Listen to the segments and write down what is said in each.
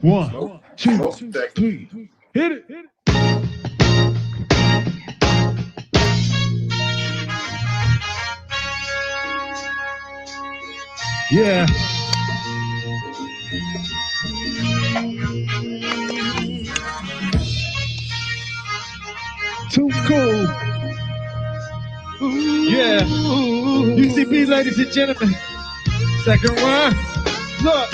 1, 2, 3. Hit it. Yeah. Too cool. Yeah. UCB, ladies and gentlemen. Second round. Look.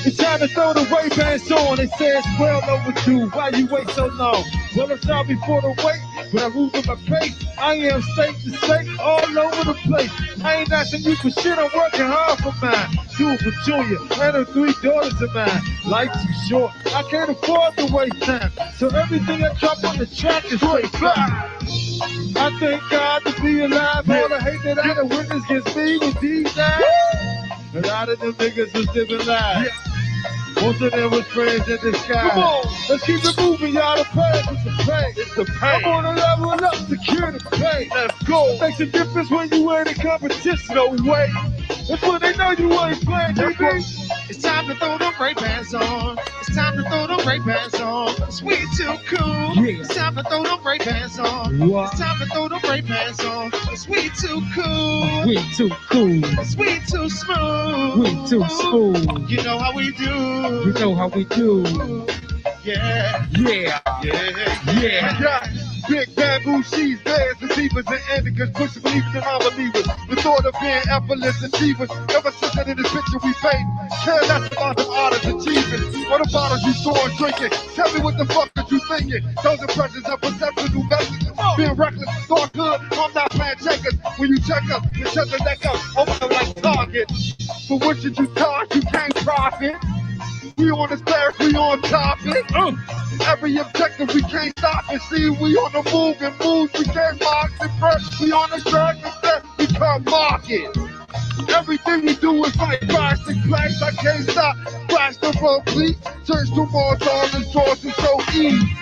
It's time to throw the Ray-Bans on. They say it's well overdue. Why you wait so long? Well, it's all before the wait. When I move at my pace, I am safe to say all over the place. I ain't asking you for shit. I'm working hard for mine. Do it for Junior and her 3 daughters of mine. Life too short. I can't afford to waste time. So everything I drop on the track is straight fly. I thank God to be alive. All the hate that I done witness against me was these guys. A lot of them niggas was living lies. Most of them was friends in disguise. Come on, let's keep it moving, y'all. The pain, it's the pain. It's the pain. I'm on a level up, secure the pain. Let's go. Makes a difference when you in a competition. No way. That's when they know you ain't playing, baby. It's time to throw them Ray-Bans on. It's time to throw them Ray-Bans on. It's we too cool. Yeah. It's time to throw them Ray-Bans on. What? It's time to throw them Ray-Bans on. It's we too cool. We too cool. It's we too smooth. We too smooth. You know how we do. You know how we do. Yeah. Yeah. Yeah. Big bamboo sheaves, bears, deceivers, and indicas, pushing believers and non-believers. The thought of being effortless achievers. Ever since that in this picture we paint, care less about the artists achievements. What the bottles you saw and drinking? Tell me what the fuck are you thinking? Those impressions of perception, new messages. Being reckless, thought good, I'm not playing checkers. When you check us, you shut the neck up, open up like Target. For what should you charge? You can't profit. We on this path, we on topic. Every objective, we can't stop and see. We on the move and moves, we can't mark and press. We on the track and step, we can't market. Everything we do is like plastic place. I can't stop. Flash the road, please. Search the more tall and short and so easy.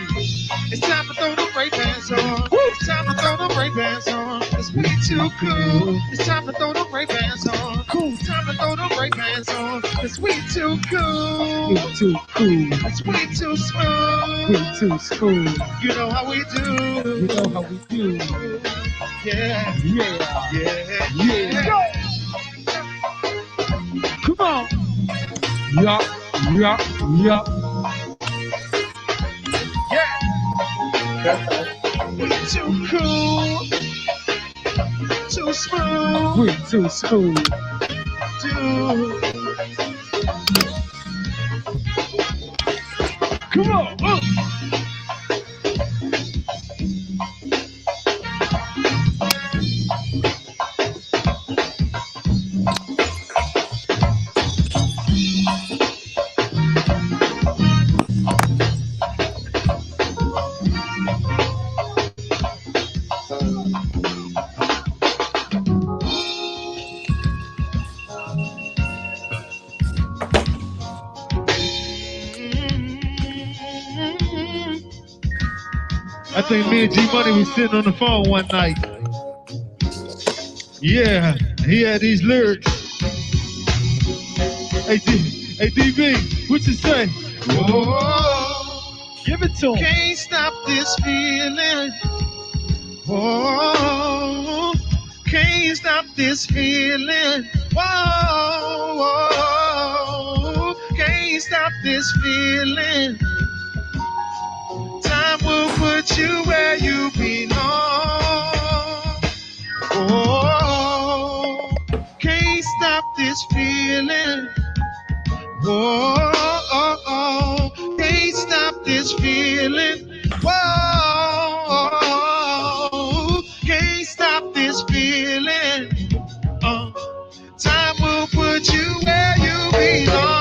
It's time to throw them Ray-Bans on. It's time to throw them Ray-Bans on. It's we too cool. It's time to throw them Ray-Bans on. It's time to throw them Ray-Bans on. It's we too cool. We too cool. It's we too smooth. We too smooth. You know how we do. You know how we do. Yeah. Come on. Yup. We too cool. Too smooth. We too smooth. Dude. Come on. I think me and G Money was sitting on the phone one night. Yeah, he had these lyrics. Hey, DB, what you say? Whoa. Give it to him. Can't stop this feeling. Whoa. Can't stop this feeling. Whoa. Can't stop this feeling. Time will put you where you belong. Oh, can't stop this feeling. Oh, can't stop this feeling. Whoa, can't stop this feeling. Time will put you where you belong.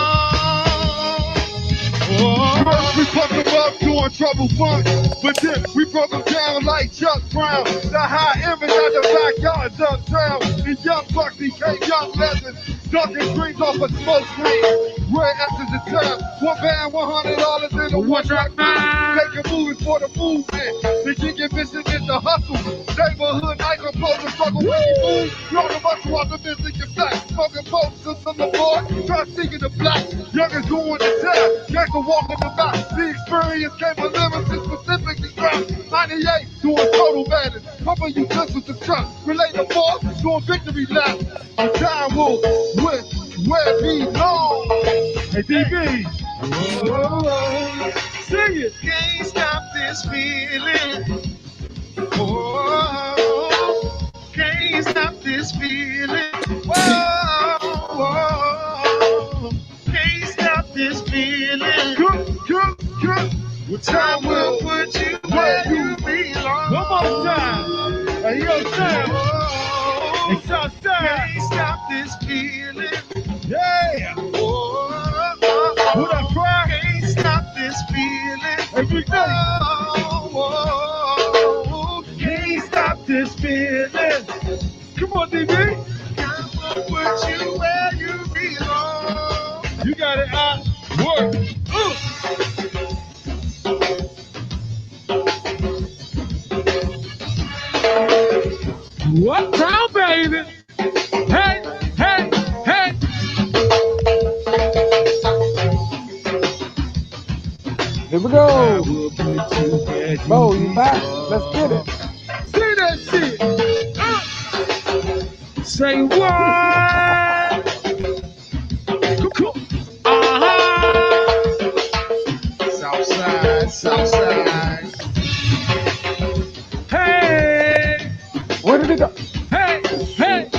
We fuck them up doing trouble fun, but then we broke them down like Chuck Brown. The high image at the backyard uptown. And young bucks became young legends, dunking drinks off a smoke screen. Red S's the time. One band, $100 in a one-track mind. Making movies for the movement. The gig and mission is the hustle. Neighborhood night compose the struggle when you move. Y'all the muscle while the music is black. Smoking posters on the board. Try seeking the black. Youngest going to town. Gangsta walking the back. The experience came a lyricist specifically ground. 98 doing total madness. Pumping you just with the truck. Relate the ball. Doing victory lap. I'm down with where he belongs. Hey, DB. Sing it. Can't stop this feeling. Oh, can't stop this feeling. Whoa, can't stop this feeling. What Time will put you where you belong. One more time. Hey, yo, Sam. Oh, Hey, Southside. can't stop this feeling. Yeah. Oh, What up, Fry? can't stop this feeling. Every day. Oh, Can't stop this feeling. Come on, DB. time will put you where you belong. You got it out. Work. What town, baby? Hey, hey, hey. Here we go. Bo, you back? Let's get it. Say that shit. Say what? Southside. Hey, Where did it go? hey, hey.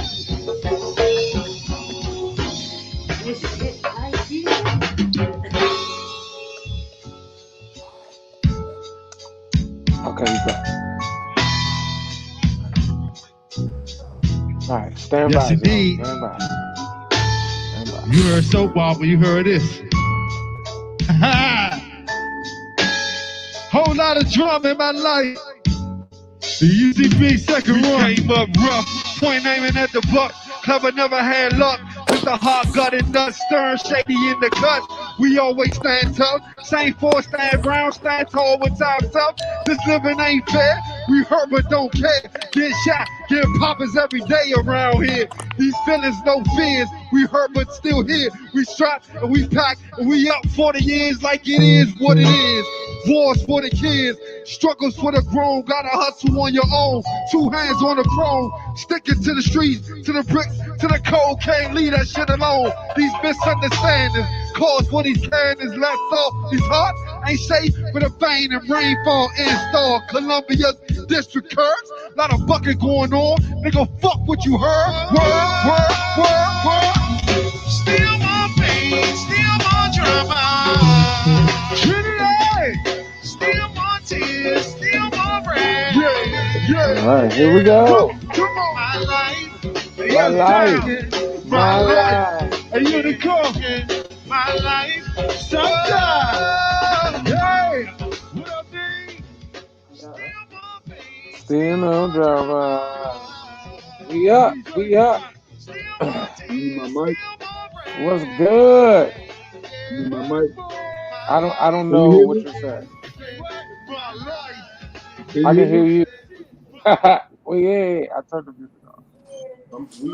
Okay, we back. All right, stand Yes, by. Zone. indeed. Stand by. Stand by. You heard soap opera, you heard this. Whole lot of drama in my life. The UCB second run. Came up rough, point aiming at the buck. Clever never had luck. With the hot gutted nuts, stern shady in the cut. We always stand tough. Same force, stand ground, stand tall with time's up. This living ain't fair. We hurt but don't care. Get shot, get poppers every day around here. These feelings, no fears. We hurt but still here. We strapped and we pack and we up for the years like it is what it is. Wars for the kids, struggles for the grown. Gotta hustle on your own. 2 hands on the throne, sticking to the streets, to the bricks, to the cold. Can't leave that shit alone. These misunderstandings cause for these cannons left off. These hearts ain't safe for the vein and rainfall install. Columbia's district curves, lot of bucket going on. Nigga, fuck what you heard. Word. Still more pain, still more drama. Trinidad. Still more tears, still more rain. Yeah. All right, here we go. Come on. My life, My life. My life. Hey, you in the car. my life. Southside. Hey. What up, D? Still more pain, Still no drama. We up. We up. still more tears, My mic. still more rain. What's good? My mic. I don't Can know you hear what me? you said. My life. I can hear you. Well, yeah, I turned the music on. We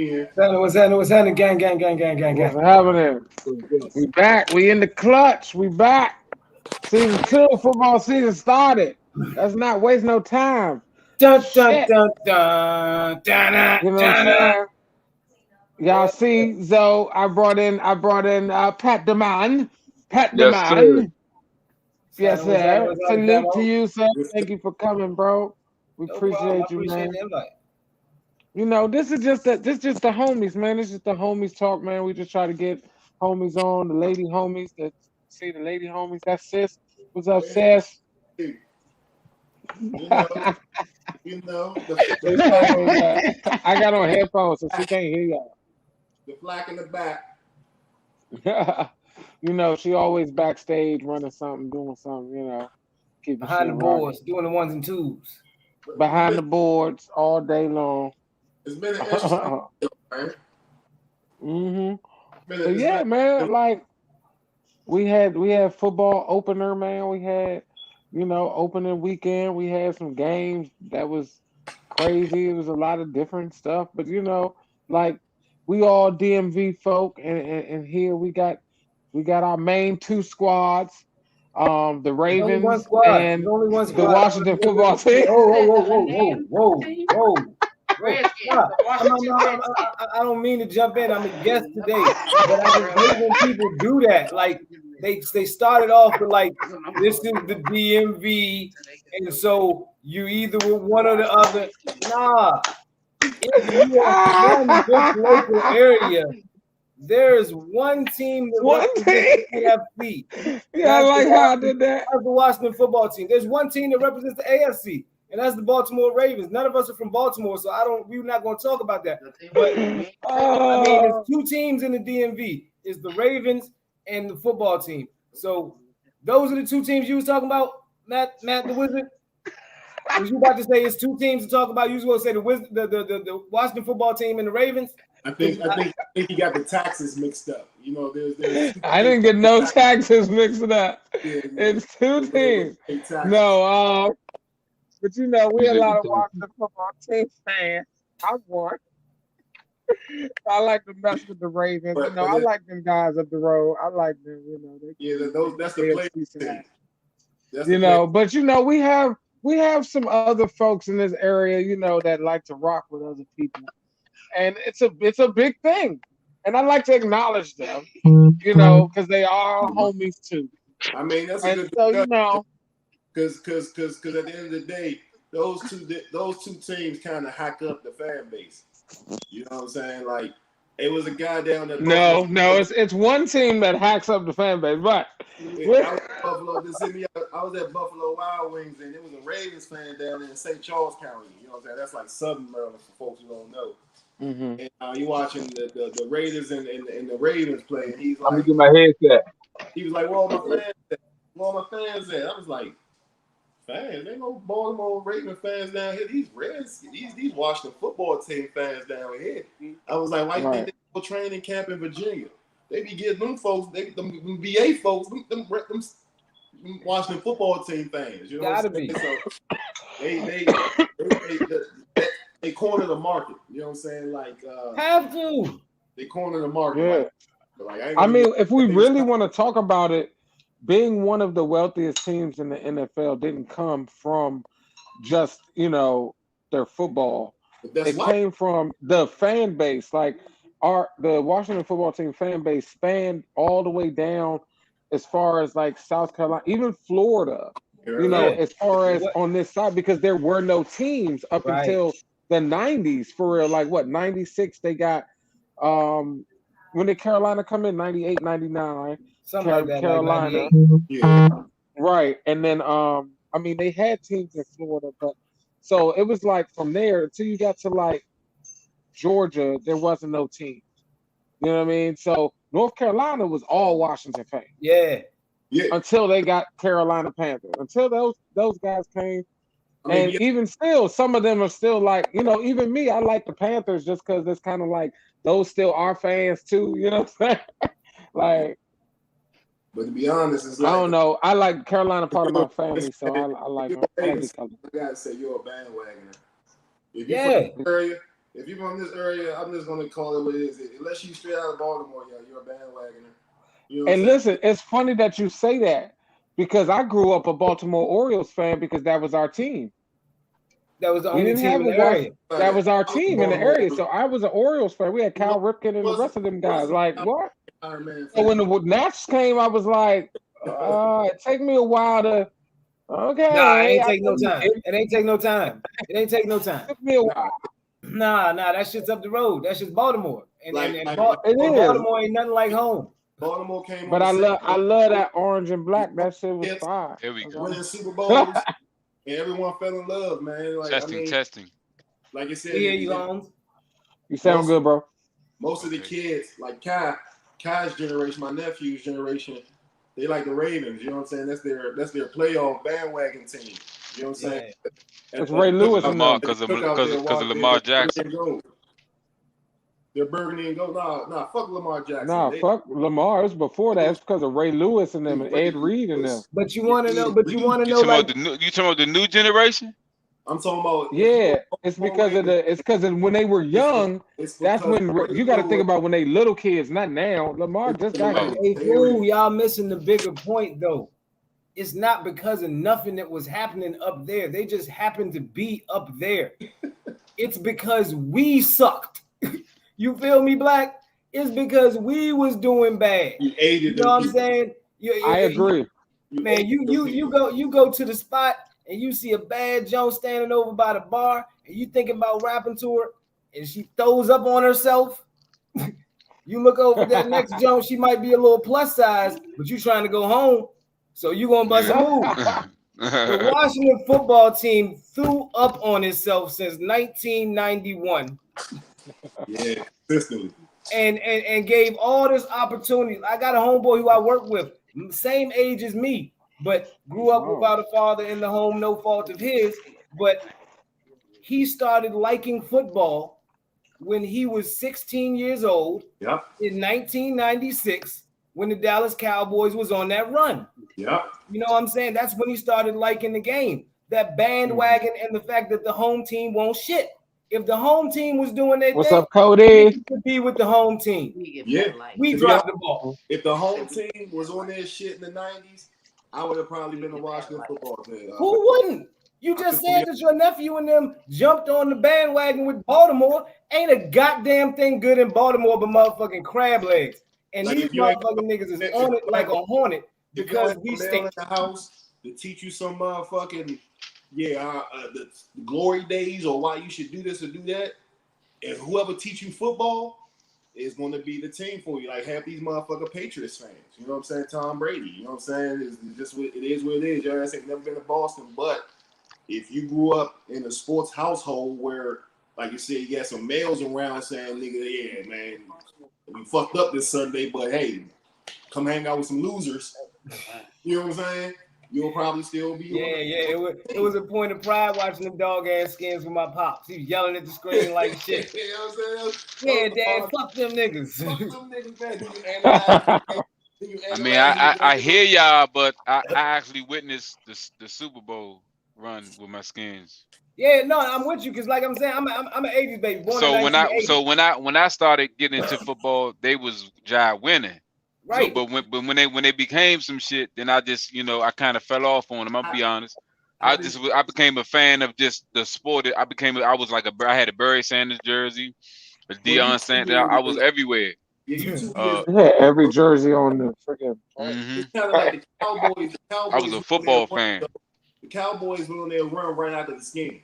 here. What's happening? Gang. What's happening? We back. We in the clutch. We back. Season 2, football season started. Let's not waste no time. Dun, Shit. dun, You know what I'm saying? Y'all see, Zoe, I brought in Pat the Man. Pat the Yes, Man. Yes, What's sir. happening? Salute to you, sir. Thank you for coming, bro. We No problem. appreciate I you, appreciate man. the invite. You know, this is just the homies, man. This is the homies talk, man. We just try to get homies on, the lady homies. See the lady homies. That's sis. What's up, sis? You know, I got on headphones, so she can't hear y'all. the black in the back. You know, she always backstage running something, doing something, you know. Keeping Behind the shit rocking. boards, doing the ones and twos. Behind the boards all day long. It's been an interesting deal, right? Mm-hmm. But yeah, man, like we had football opener, man. We had, opening weekend. We had some games that was crazy. It was a lot of different stuff. But like we all DMV folk, and here we got our main two squads, the There's only one Ravens squad. and There's only one the squad. Washington football team. Whoa. I don't mean to jump in. I'm a guest today, but I just hate when people do that. Like they started off with like, this is the DMV, and so you either with one or the other. Nah, if you are from this local area, there's one team that represents the AFC. Yeah, I like how I did that. That's the Washington football team. There's one team that represents the AFC, and that's the Baltimore Ravens. None of us are from Baltimore, so we're not going to talk about that. But I mean, there's two teams in the DMV. It's the Ravens and the football team. So those are the two teams you was talking about, Matt the Wizard. Was you about to say it's two teams to talk about? You was going to say the Washington football team and the Ravens? I think he got the taxes mixed up. There's I didn't get no taxes mixed up. Yeah, it's two teams. No, but we a lot of Washington football team fans. I'm one. I like to mess with the Ravens. I like them guys up the road. I like them. That's the play. But we have some other folks in this area, that like to rock with other people. And it's a big thing. And I like to acknowledge them, because they are homies too. I mean, that's a good because at the end of the day, those two teams kind of hack up the fan base. You know what I'm saying? Like, it was a guy down there. No, it's one team that hacks up the fan base, but I was at Buffalo Wild Wings, and there was a Ravens fan down there in St. Charles County. You know what I'm saying? That's like Southern Maryland for folks who don't know. Mm-hmm. And you watching the Raiders and the Ravens play, and he's like, I'm gonna get my headset. He was like, "Where all my fans at? Where all my fans at?" I was like, "Fans? Ain't no Baltimore Ravens fans down here. These Reds, these Washington football team fans down here." I was like, "Why you think they go training camp in Virginia? They be getting them folks, them VA folks, them Washington football team fans. You know what I'm saying? So they corner the market. You know what I'm saying? Like have to. They corner the market. Yeah. Like, I mean, if we really want to talk about it, being one of the wealthiest teams in the NFL didn't come from just their football. It came from the fan base. Like the Washington football team fan base spanned all the way down as far as like South Carolina, even Florida. As far as on this side, because there were no teams up until the 90s for real. Like 96 they got when did Carolina come in? 98, 99. Something like that. Carolina. Like Right. And then they had teams in Florida, but so it was like from there until you got to like Georgia, there wasn't no team. You know what I mean? So North Carolina was all Washington fans. Yeah. Until they got Carolina Panthers. Until those guys came. Even still, some of them are still like, even me, I like the Panthers just because it's kind of like those still are fans too, you know what I'm saying? Like, but to be honest, it's like, I don't know. I like Carolina part of my family, so I like them. I gotta say you're a bandwagoner. If you're from this area, I'm just gonna call it what it is. Unless you straight out of Baltimore, you're a bandwagoner. You know and listen, it's funny that you say that because I grew up a Baltimore Orioles fan because that was our team. That was the only team in the area. That was our team in the area. So I was an Orioles fan. We had Cal Ripken and the rest of them guys. Like, what? So when the Nats came, I was like, it take me a while to, okay. Nah, it ain't take no time. It ain't take no time. It ain't take no time. It took me a while. Nah, that shit's up the road. That's just Baltimore. And it Baltimore ain't nothing like home. Baltimore came, but I love that orange and black. That shit was fire. Here we go. Winning Super Bowls, and everyone fell in love, man. Like, testing. Like I said, you sound good, bro. Most of the kids, like Kai's generation, my nephew's generation, they like the Ravens. You know what I'm saying? That's their playoff bandwagon team. You know what I'm saying? It's Ray Lewis because of Lamar Jackson. They're burgundy and gold. Nah, fuck Lamar Jackson. Nah, fuck Lamar. It's before that. It's because of Ray Lewis and them and Ed Reed and them. But you want to know? You talking about the new generation? I'm talking about. Yeah, it's because of when they were young. That's when you got to think about when they little kids, not now. Lamar just got here. Hey, fool, y'all missing the bigger point though. It's not because of nothing that was happening up there. They just happened to be up there. It's because we sucked. You feel me, Black? It's because we was doing bad. You aided. You know what I'm saying? I agree. Man, you go to the spot and you see a bad Joe standing over by the bar, and you thinking about rapping to her, and she throws up on herself. You look over that next Joe, she might be a little plus size, but you trying to go home. So you gonna bust a move. The Washington football team threw up on itself since 1991. Yeah, consistently. And gave all this opportunity. I got a homeboy who I work with, same age as me, but grew up without a father in the home, no fault of his. But he started liking football when he was 16 years old in 1996. When the Dallas Cowboys was on that run. Yeah. You know what I'm saying? That's when he started liking the game. That bandwagon and the fact that the home team won't shit. If the home team was doing their What's thing, up, Cody? we could be with the home team. Yeah. We dropped the ball. If the home team was on their shit in the 90s, I would have probably been a Washington football team. Who wouldn't? You just said that your nephew and them jumped on the bandwagon with Baltimore. Ain't a goddamn thing good in Baltimore but motherfucking crab legs. And Like these motherfucking niggas is on it like a hornet because we stink. In the house to teach you some motherfucking the glory days or why you should do this or do that. And whoever teach you football is going to be the team for you. Like half these motherfucking Patriots fans. You know what I'm saying? Tom Brady. You know what I'm saying? It's just what it is. What it is. Your ass ain't never been to Boston, but if you grew up in a sports household where, like you said, you got some males around saying, "Nigga, yeah, man, we fucked up this Sunday, but hey, come hang out with some losers." You know what I'm saying? You'll probably still be. It was a point of pride watching them dog ass skins with my pops. He was yelling at the screen like shit. You know what I'm saying? Yeah, Dad, fuck them niggas. Fuck them niggas, man. I mean, I hear y'all, but I actually witnessed the Super Bowl run with my skins. Yeah, no, I'm with you because, like I'm saying, I'm an '80s baby. Born So in when I started getting into football, they was jive winning. Right. So, but when they became some shit, then I just I kind of fell off on them. I'll be honest. I became a fan of just the sport. I had a Barry Sanders jersey, a Deion Sanders. I was everywhere. Yeah, every jersey on the freaking. It's kind of like the Cowboys. I was a football fan. The Cowboys went on their run right after the Skins.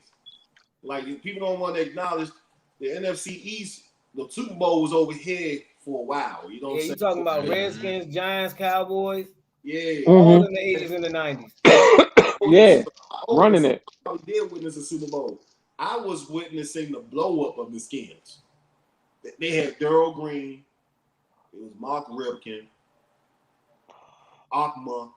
Like people don't want to acknowledge the NFC East. The Super Bowl was over here for a while. You know what I'm saying? You talking about Redskins, Giants, Cowboys? Yeah. All in the 80s and the 90s. Yeah. Running it. I did witness a Super Bowl. I was witnessing the blow up of the Skins. They had Daryl Green. It was Mark Ripken. Akma.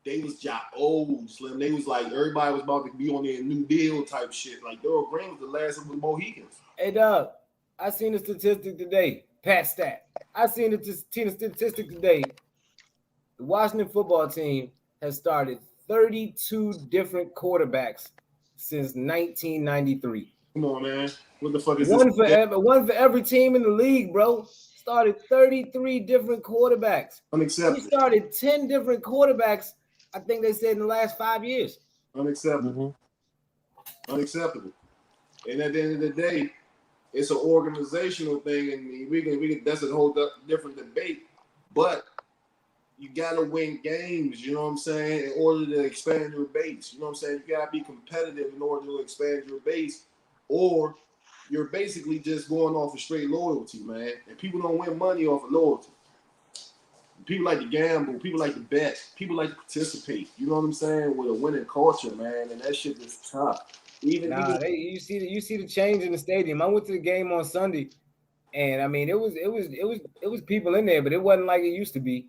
They was old, Slim. They was like, everybody was about to be on their New Deal type shit. Like, Daryl Green was the last of the Mohicans. Hey, Doug, I seen a statistic today. Pat stat. I seen a statistic today. The Washington football team has started 32 different quarterbacks since 1993. Come on, man. What the fuck is one this? One for every team in the league, bro. Started 33 different quarterbacks. Unacceptable. We started 10 different quarterbacks, I think they said, in the last 5 years. Unacceptable. Unacceptable. And at the end of the day, it's an organizational thing, and we can that's a whole different debate. But you gotta win games, you know what I'm saying, in order to expand your base. You know what I'm saying? You gotta be competitive in order to expand your base, or you're basically just going off of straight loyalty, man. And people don't win money off of loyalty. People like to gamble, people like to bet, people like to participate. You know what I'm saying? With a winning culture, man, and that shit is tough. You see the change in the stadium. I went to the game on Sunday, and I mean it was people in there, but it wasn't like it used to be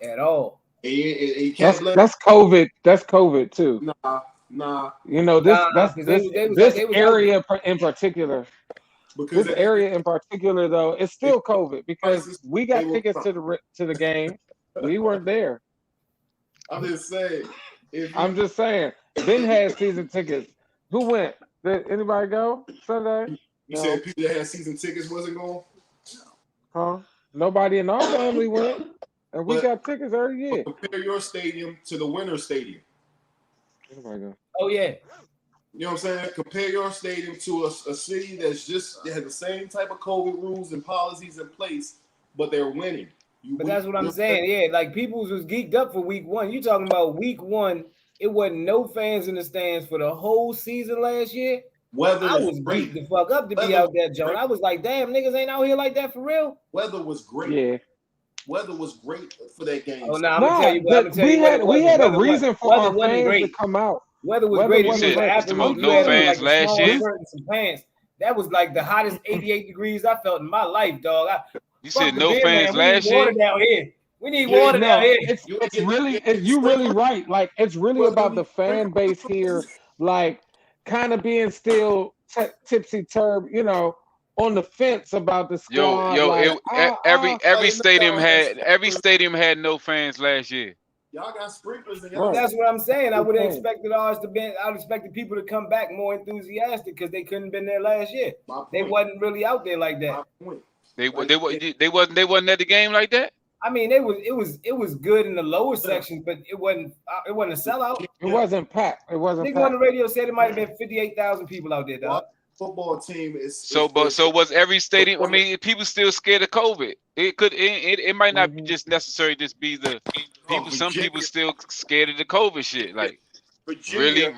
at all. That's COVID. That's COVID too. Nah. You know this area in particular. This area in particular, though, it's still COVID because we got tickets to the game. We weren't there. I'm just saying. Ben had season tickets. Who went? Did anybody go Sunday? You said people that had season tickets wasn't going? Huh? Nobody in our family went. And we got tickets every year. Compare your stadium to the winter stadium. Anybody go? Oh, yeah. You know what I'm saying? Compare your stadium to a city that has the same type of COVID rules and policies in place, but they're winning. But that's what I'm saying. Yeah, like people was geeked up for week one. You talking about week one? It wasn't no fans in the stands for the whole season last year. Weather I was geeked the fuck up to be out there, John. I was like, damn, niggas ain't out here like that for real. Weather was great. Yeah. Weather was great for that game. Oh, no, I'm gonna tell you what. We had a reason for our fans to come out. Weather was great. You said it's the most no fans last year. Some pants. That was like the hottest 88 degrees I felt in my life, dog. You said no fans last year. We need water down here. It's really, you're really right. Like, it's really about the fan base here, like, kind of being still tipsy-turvy, you know, on the fence about the squad. Every stadium had no fans last year. Y'all got sprinklers in y'all. That's what I'm saying. I would have expected ours to be. I would expected people to come back more enthusiastic because they couldn't been there last year. They wasn't really out there like that. They wasn't at the game like that. I mean, it was good in the lower sections, but it wasn't a sellout. It wasn't packed. It wasn't. Nigga on the radio said it might have been 58,000 people out there, dog. Football team is so was every stadium. I mean, people still scared of COVID. It might not be just necessarily just be the people. Some people still scared of the COVID shit. Like really,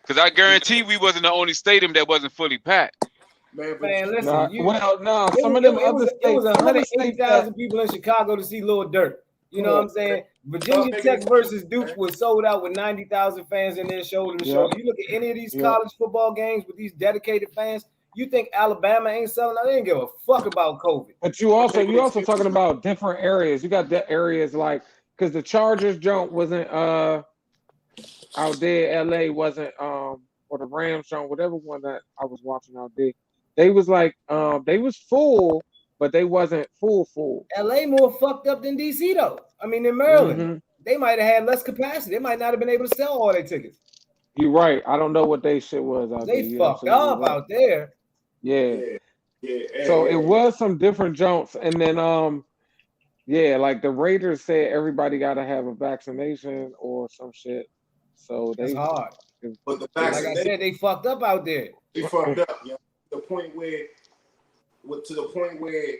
because I guarantee we wasn't the only stadium that wasn't fully packed. Man, listen. Some of them other states. It was 180,000 people in Chicago to see Lil Durk. You know what I'm saying? Virginia Tech versus Duke was sold out with 90,000 fans in their shoulder to show. You look at any of these college football games with these dedicated fans, you think Alabama ain't selling out? They didn't give a fuck about COVID. But you also talking about different areas. You got the areas like because the Chargers joint wasn't out there, LA wasn't or the Rams joint, whatever one that I was watching out there. They was like they was full, but they wasn't full. LA more fucked up than DC though. I mean, in Maryland, they might have had less capacity. They might not have been able to sell all their tickets. You're right. I don't know what they shit was out there. They fucked up out there. Yeah. So it was some different jumps, and then like the Raiders said, everybody got to have a vaccination or some shit. So that's hard. But the like I said, they fucked up out there. They fucked up. Yeah. To the point where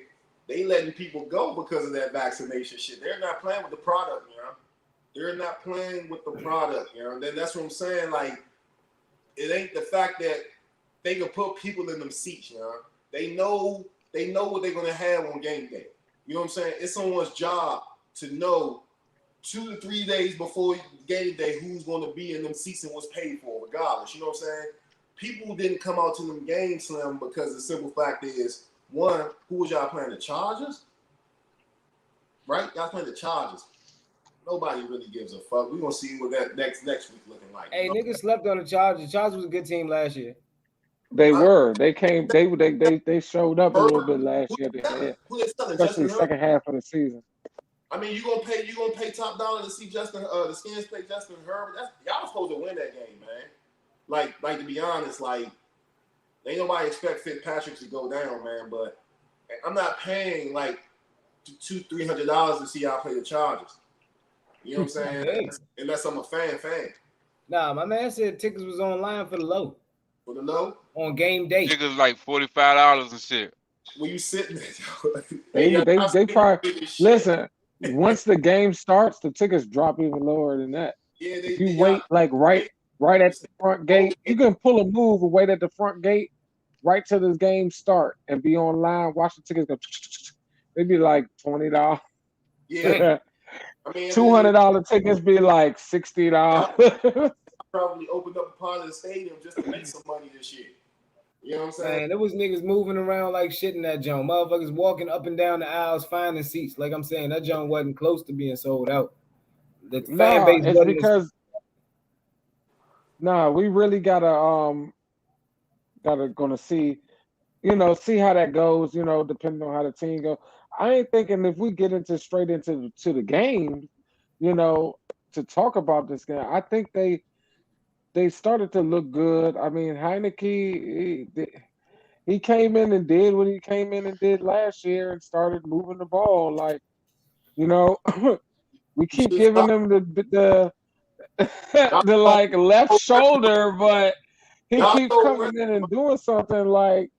they letting people go because of that vaccination shit. They're not playing with the product, you know. They're not playing with the product, you know. And then that's what I'm saying. Like, it ain't the fact that they can put people in them seats, you know. They know what they're gonna have on game day. You know what I'm saying? It's someone's job to know 2 to 3 days before game day who's gonna be in them seats and what's paid for, regardless. You know what I'm saying? People didn't come out to them games, Slim, because the simple fact is, one, who was y'all playing? The Chargers? Right? Y'all playing the Chargers. Nobody really gives a fuck. We're going to see what that next week looking like. Hey, niggas slept on the Chargers. The Chargers was a good team last year. They were. They came. They showed up a little bit last year. Especially the second half of the season. I mean, you gonna pay top dollar to see Justin the Skins play Justin Herbert. Y'all supposed to win that game, man. Like to be honest, like ain't nobody expect Fitzpatrick to go down, man. But I'm not paying like $200-300 to see y'all play the Chargers. You know what I'm saying? Unless I'm a fan. Nah, my man said tickets was online for the low. For the low? On game day. Tickets like $45 and shit. When you sitting there, they probably listen. Once the game starts, the tickets drop even lower than that. Yeah, if you wait like right at the front gate, you can pull a move and wait at the front gate right till this game start and be online. Watch the tickets go. They'd be like $20. Yeah, I mean, $200 tickets be like $60. Probably opened up a part of the stadium just to make some money this year. You know what I'm saying? Man, there was niggas moving around like shit in that joint. Motherfuckers walking up and down the aisles finding seats. Like I'm saying, that joint wasn't close to being sold out. The fan base it's because we really gotta gonna see, see how that goes, depending on how the team goes. I ain't thinking if we get straight into the game, to talk about this game. I think they started to look good. I mean, Heineke, he came in and did what he came in and did last year and started moving the ball. Like, we keep giving him the the like left shoulder, but he keeps coming in and doing something. Like,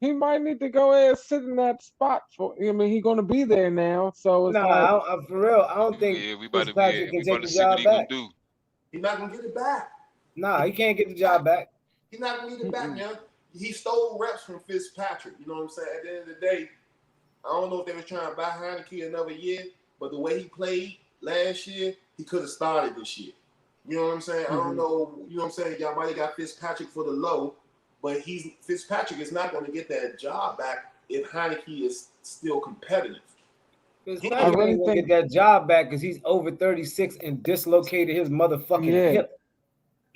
he might need to go ahead and sit in that spot for. I mean, he's going to be there now, so it's for real. I don't think Fitzpatrick can take the job back. He's not gonna get it back. Nah, he can't get the job back. He's not gonna get it back, man. He stole reps from Fitzpatrick. You know what I'm saying? At the end of the day, I don't know if they were trying to buy Heineke another year, but the way he played last year, he could have started this year. You know what I'm saying? I don't know. You know what I'm saying? Y'all might have got Fitzpatrick for the low, but Fitzpatrick is not going to get that job back if Heineke is still competitive. Fitzpatrick ain't going to get that job back because he's over 36 and dislocated his motherfucking hip.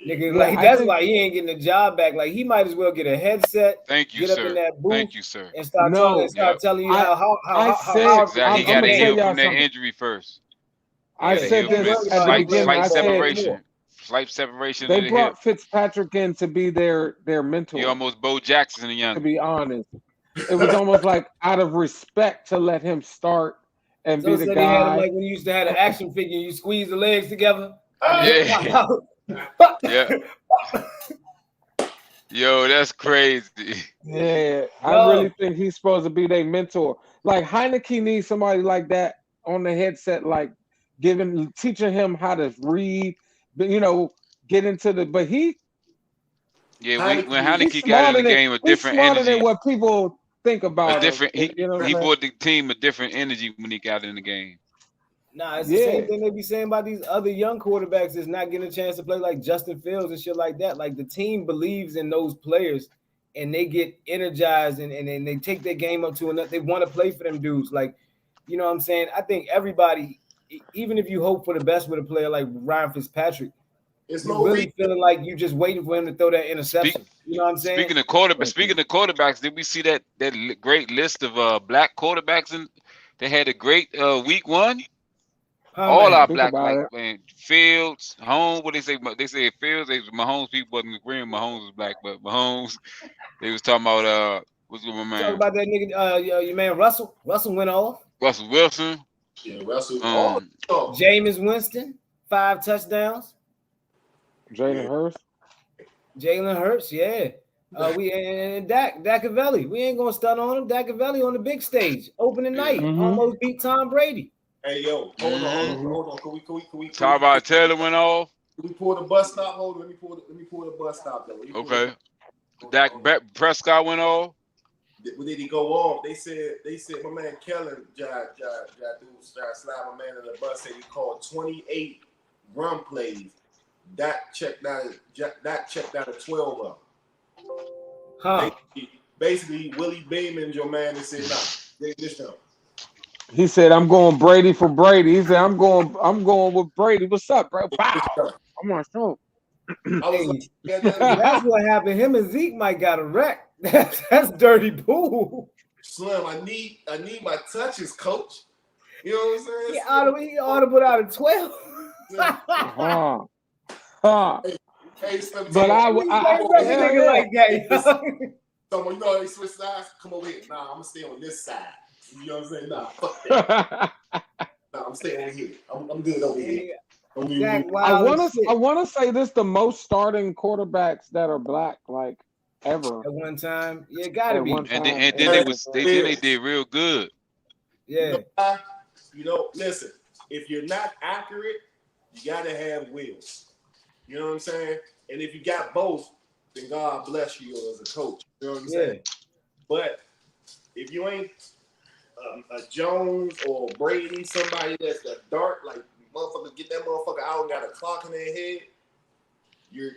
Nigga, that's why he ain't getting the job back. Like, he might as well get a headset. Thank you, get sir. up in that booth. Thank you, sir. And start telling you how exactly. He got to heal from that injury first. I said this at the beginning. Slight separation. They brought Fitzpatrick in to be their mentor. He almost Bo Jackson and young. To be honest, it was almost like out of respect to let him start and be the guy. Had him like when you used to have an action figure, you squeeze the legs together. Yeah. Yeah. Yo, that's crazy. Yeah, I really think he's supposed to be their mentor. Like, Heineke needs somebody like that on the headset, like teaching him how to read, get into the. But when Heineke got in the game, a different energy. Than what people think about. A different. He brought the team a different energy when he got in the game. Nah, it's the same thing they be saying about these other young quarterbacks that's not getting a chance to play, like Justin Fields and shit like that. Like, the team believes in those players and they get energized and they take their game up to another. They want to play for them dudes. Like, you know what I'm saying? I think everybody, even if you hope for the best with a player like Ryan Fitzpatrick, really feeling like you just waiting for him to throw that interception. You know what I'm saying? Speaking of quarterbacks, did we see that great list of black quarterbacks? And they had a great week one. All our black, Fields, Mahomes. What they say? They say Fields. Mahomes people wasn't agreeing. Mahomes was black, but Mahomes. They was talking about what's with my man? Talk about that nigga. Your man Russell. Russell went off. Russell Wilson. Yeah, Russell. Jameis Winston, 5 touchdowns. Jalen Hurts, yeah. We and Dacavelli. We ain't gonna stun on him. Dacavelli on the big stage, opening night, almost beat Tom Brady. Hey, yo, hold on. Can we talk about Taylor went off? Can we pull the bus stop? Hold on, let me pull the bus stop though. Okay. Dak Prescott went off. Did he go off? They said my man Kellen tried to slap my man in the bus. Said he called 28 run plays. Dak checked out at 12 of them. Huh? Basically, Willie Beeman, your man, and said, "Nah, this time." He said, "I'm going Brady for Brady." He said, "I'm going with Brady." What's up, bro? Wow. I'm on show. That's what happened. Him and Zeke might got a wreck. That's dirty pool. Slim, I need my touches, coach. You know what I'm saying? He ought to put out a 12. Hey, Slim, but I nigga like that. So, they switch sides. Come over here. Nah, I'm gonna stay on this side. You know what I'm saying? Nah, fuck that. Nah, I'm staying over here. I'm good over here. I want to say this: the most starting quarterbacks that are black, like, ever at one time. Yeah, gotta be. And then they did real good. Yeah. Listen. If you're not accurate, you gotta have wheels. You know what I'm saying? And if you got both, then God bless you as a coach. You know what I'm saying? But if you ain't a Jones or Brady, somebody that's a dart, like, motherfucker, get that motherfucker out and got a clock in their head, you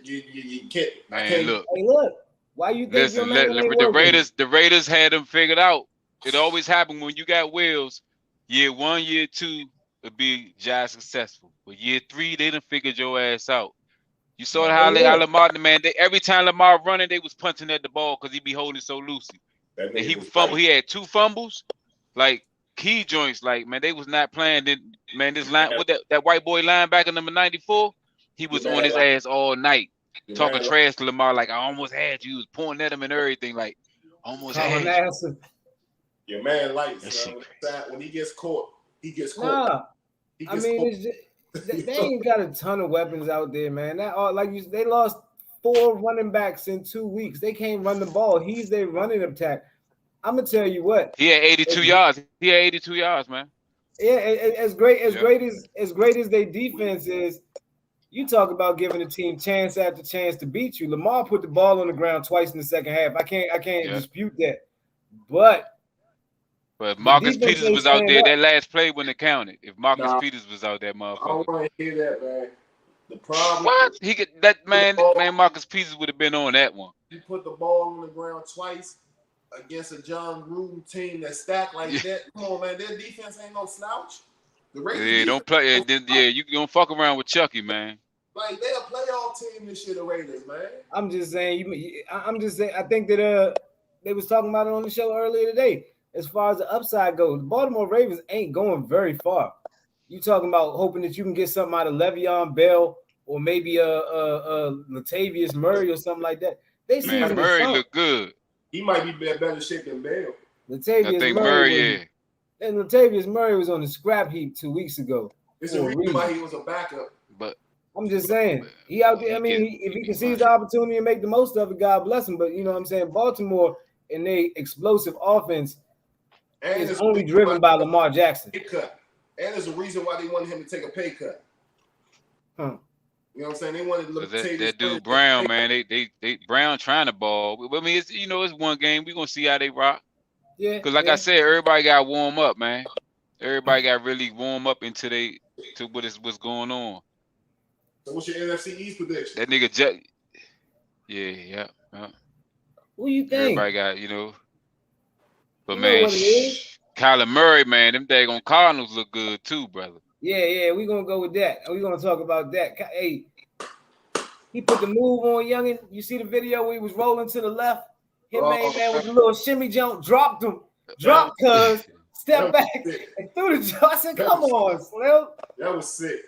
can't. Man, look. Hey, look. Why you think the Raiders had them figured out? It always happened when you got wheels. Year 1, year 2, it'd be just successful. But year 3, they done figured your ass out. You saw how Lamar, man, every time Lamar running, they was punching at the ball because he be holding so loosey. And he fumbled. He had 2 fumbles, like key joints. Like, man, they was not playing. Man, this line with that white boy linebacker number 94, he was on his ass all night, talking trash to Lamar. Like, I almost had you. He was pointing at him and everything. Like, almost had you. Your man likes when he gets caught, he gets caught. Nah, it's just, they ain't got a ton of weapons out there, man. They lost 4 running backs in 2 weeks. They can't run the ball. He's their running attack. I'm gonna tell you what. He had 82 yards. He had 82 yards, man. Yeah, as great as their defense is, you talk about giving a team chance after chance to beat you. Lamar put the ball on the ground twice in the second half. I can't dispute that. But Marcus Peters was out there. That last play when it counted. If Marcus Peters was out there, motherfucker. I don't want to hear that, man. The problem. What? He could that man. Marcus Peters would have been on that one. He put the ball on the ground twice against a John Gruden team that stacked like that. Come on, man. Their defense ain't no slouch. The Raiders don't play. You don't fuck around with Chucky, man. Like, they're a playoff team this year, the Raiders, man. I'm just saying. I think that they was talking about it on the show earlier today. As far as the upside goes, the Baltimore Ravens ain't going very far. You talking about hoping that you can get something out of Le'Veon Bell or maybe Latavius Murray or something like that. Murray look good. He might be better shape than Bell. Latavius Murray, and Latavius Murray was on the scrap heap 2 weeks ago. It's a reason why he was a backup. But I'm just saying, he out there. If he can seize the opportunity and make the most of it, God bless him. But you know what I'm saying, Baltimore and their explosive offense is only driven by Lamar Jackson. Cut. And there's a reason why they wanted him to take a pay cut. You know what I'm saying? They wanted to look that dude Brown, man. They Brown trying to ball. I mean, it's one game. We're gonna see how they rock. Yeah. Because I said, everybody got warm up, man. Everybody got really warm up to what's going on. So what's your NFC East prediction? That nigga Yeah. What do you think? Everybody got, But man, Kyler Murray, man, them daggone Cardinals look good too, brother. Yeah, we're gonna go with that. We're gonna talk about that. Hey, he put the move on Youngin. You see the video where he was rolling to the left? Him man with a little shimmy jump, dropped cuz, step back and threw the jump. I said, come on, Slim. That was sick.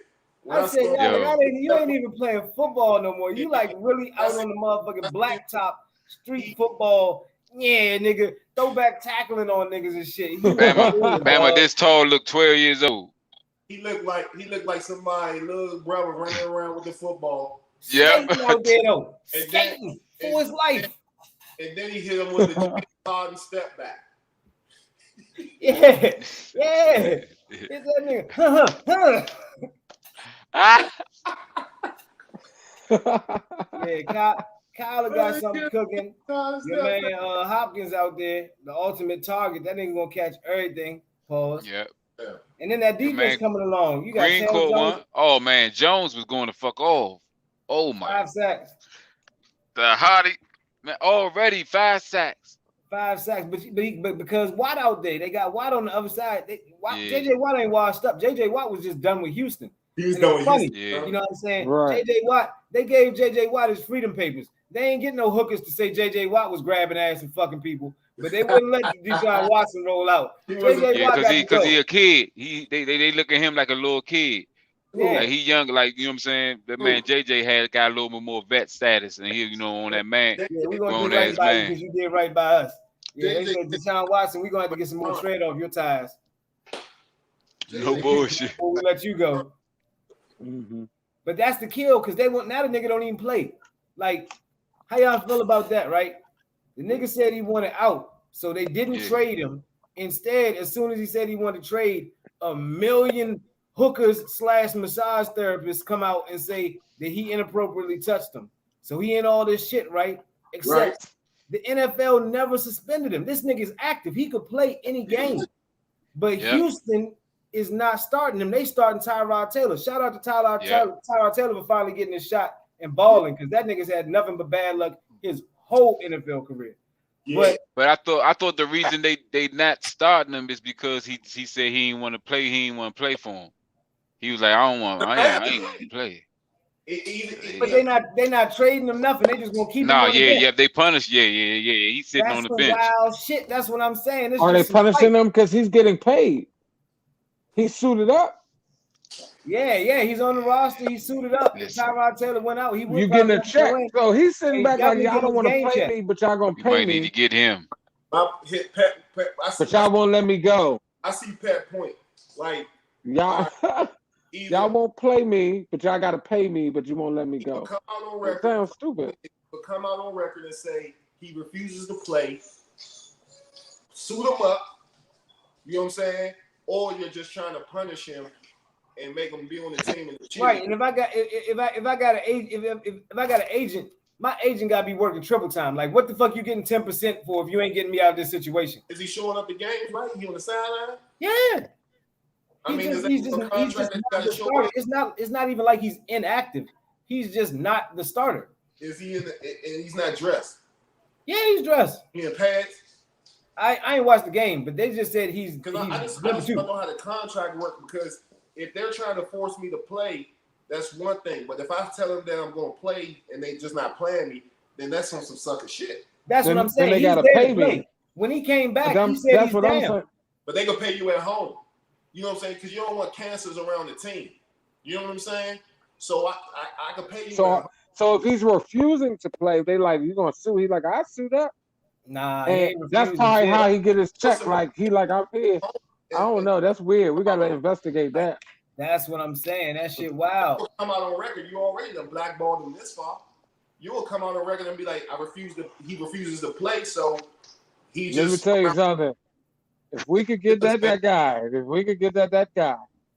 I said, you ain't even playing football no more. You like really out on the motherfucking blacktop street football. Yeah, nigga, throwback tackling on niggas and shit. Bama, this tall look 12 years old. He looked like somebody, little brother running around with the football. Yeah, out there though, skating for his life. And then he hit him with the Harden step back. Yeah. It's that nigga. Yeah, Kyler got something cooking. Your man Hopkins out there, the ultimate target. That nigga gonna catch everything. Pause. Yep. And then that defense coming along. You got Green Court one. Oh man, Jones was going to fuck off. Oh my. 5 sacks. The hottie, man, already 5 sacks. 5 sacks, but because Watt out there, they got Watt on the other side. JJ Watt ain't washed up. JJ Watt was just done with Houston. He was done with Houston. You know what I'm saying? Right. JJ Watt, they gave JJ Watt his freedom papers. They ain't getting no hookers to say JJ Watt was grabbing ass and fucking people, but they wouldn't let Deshaun Watson roll out. Because he a kid. They look at him like a little kid. Yeah. Like he young, like, you know what I'm saying? That man JJ got a little bit more vet status, and he, on that man. Yeah, we're gonna do right by you because you did right by us. Yeah, they said Deshaun Watson, we're gonna have to get some more trade off your ties. No bullshit. Before we let you go. Mm-hmm. But that's the kill because now the nigga don't even play. Like, how y'all feel about that, right? The nigga said he wanted out, so they didn't trade him. Instead, as soon as he said he wanted to trade, 1 million hookers / massage therapists come out and say that he inappropriately touched them. So he in all this shit, right? Except the NFL never suspended him. This nigga's active. He could play any game. But Houston is not starting him. They starting Tyrod Taylor. Shout out to Tyrod Taylor for finally getting his shot and balling, because that nigga's had nothing but bad luck his whole NFL career. Yeah. But I thought the reason they not starting him is because he said he didn't want to play. He didn't want to play for him. He was like, I ain't want to play. But they're not trading him nothing. They just gonna keep him on the bench. They punish. Yeah. He's sitting on the bench. Wild shit. That's what I'm saying. Are they punishing him because he's getting paid? He's suited up. Yeah. He's on the roster. He's suited up. Tyrod Taylor went out. You getting a check. So he's sitting back like, y'all don't want to play me, but y'all gonna pay me. Need to get him. But y'all won't let me go. I see Pat point. Like y'all won't play me, but y'all gotta pay me, but you won't let me go. Come out on record. That sounds stupid. But come out on record and say he refuses to play, suit him up. You know what I'm saying? Or you're just trying to punish him and make him be on the team and the right. And if I got an agent, my agent gotta be working triple time. Like, what the fuck you getting 10% for if you ain't getting me out of this situation? Is he showing up at games? Right? He on the sideline? Yeah. He's just not the starter. It's not even like he's inactive. He's just not the starter. Is he and he's not dressed? Yeah, he's dressed. He in pads? I ain't watched the game, but they just said he's. Because I just don't know how the contract works. Because if they're trying to force me to play, that's one thing. But if I tell them that I'm going to play and they just not playing me, then that's on some sucker shit. That's what I'm saying. They got to pay me. When he came back, he said he's down. But they gonna pay you at home. You know what I'm saying? Because you don't want cancers around the team. You know what I'm saying? So I can pay you. So if he's refusing to play, they like, you gonna sue? He like, I sued up. Nah, that's probably how he get his check. Like he like, I'm here. I don't know. That's weird. We gotta investigate that. That's what I'm saying. That shit wild. You'll come out on record. You already done blackballed him this far. You will come out on record and be like, he refuses to play, so he just. Let me tell you something. If we could get that guy. If we could get that guy.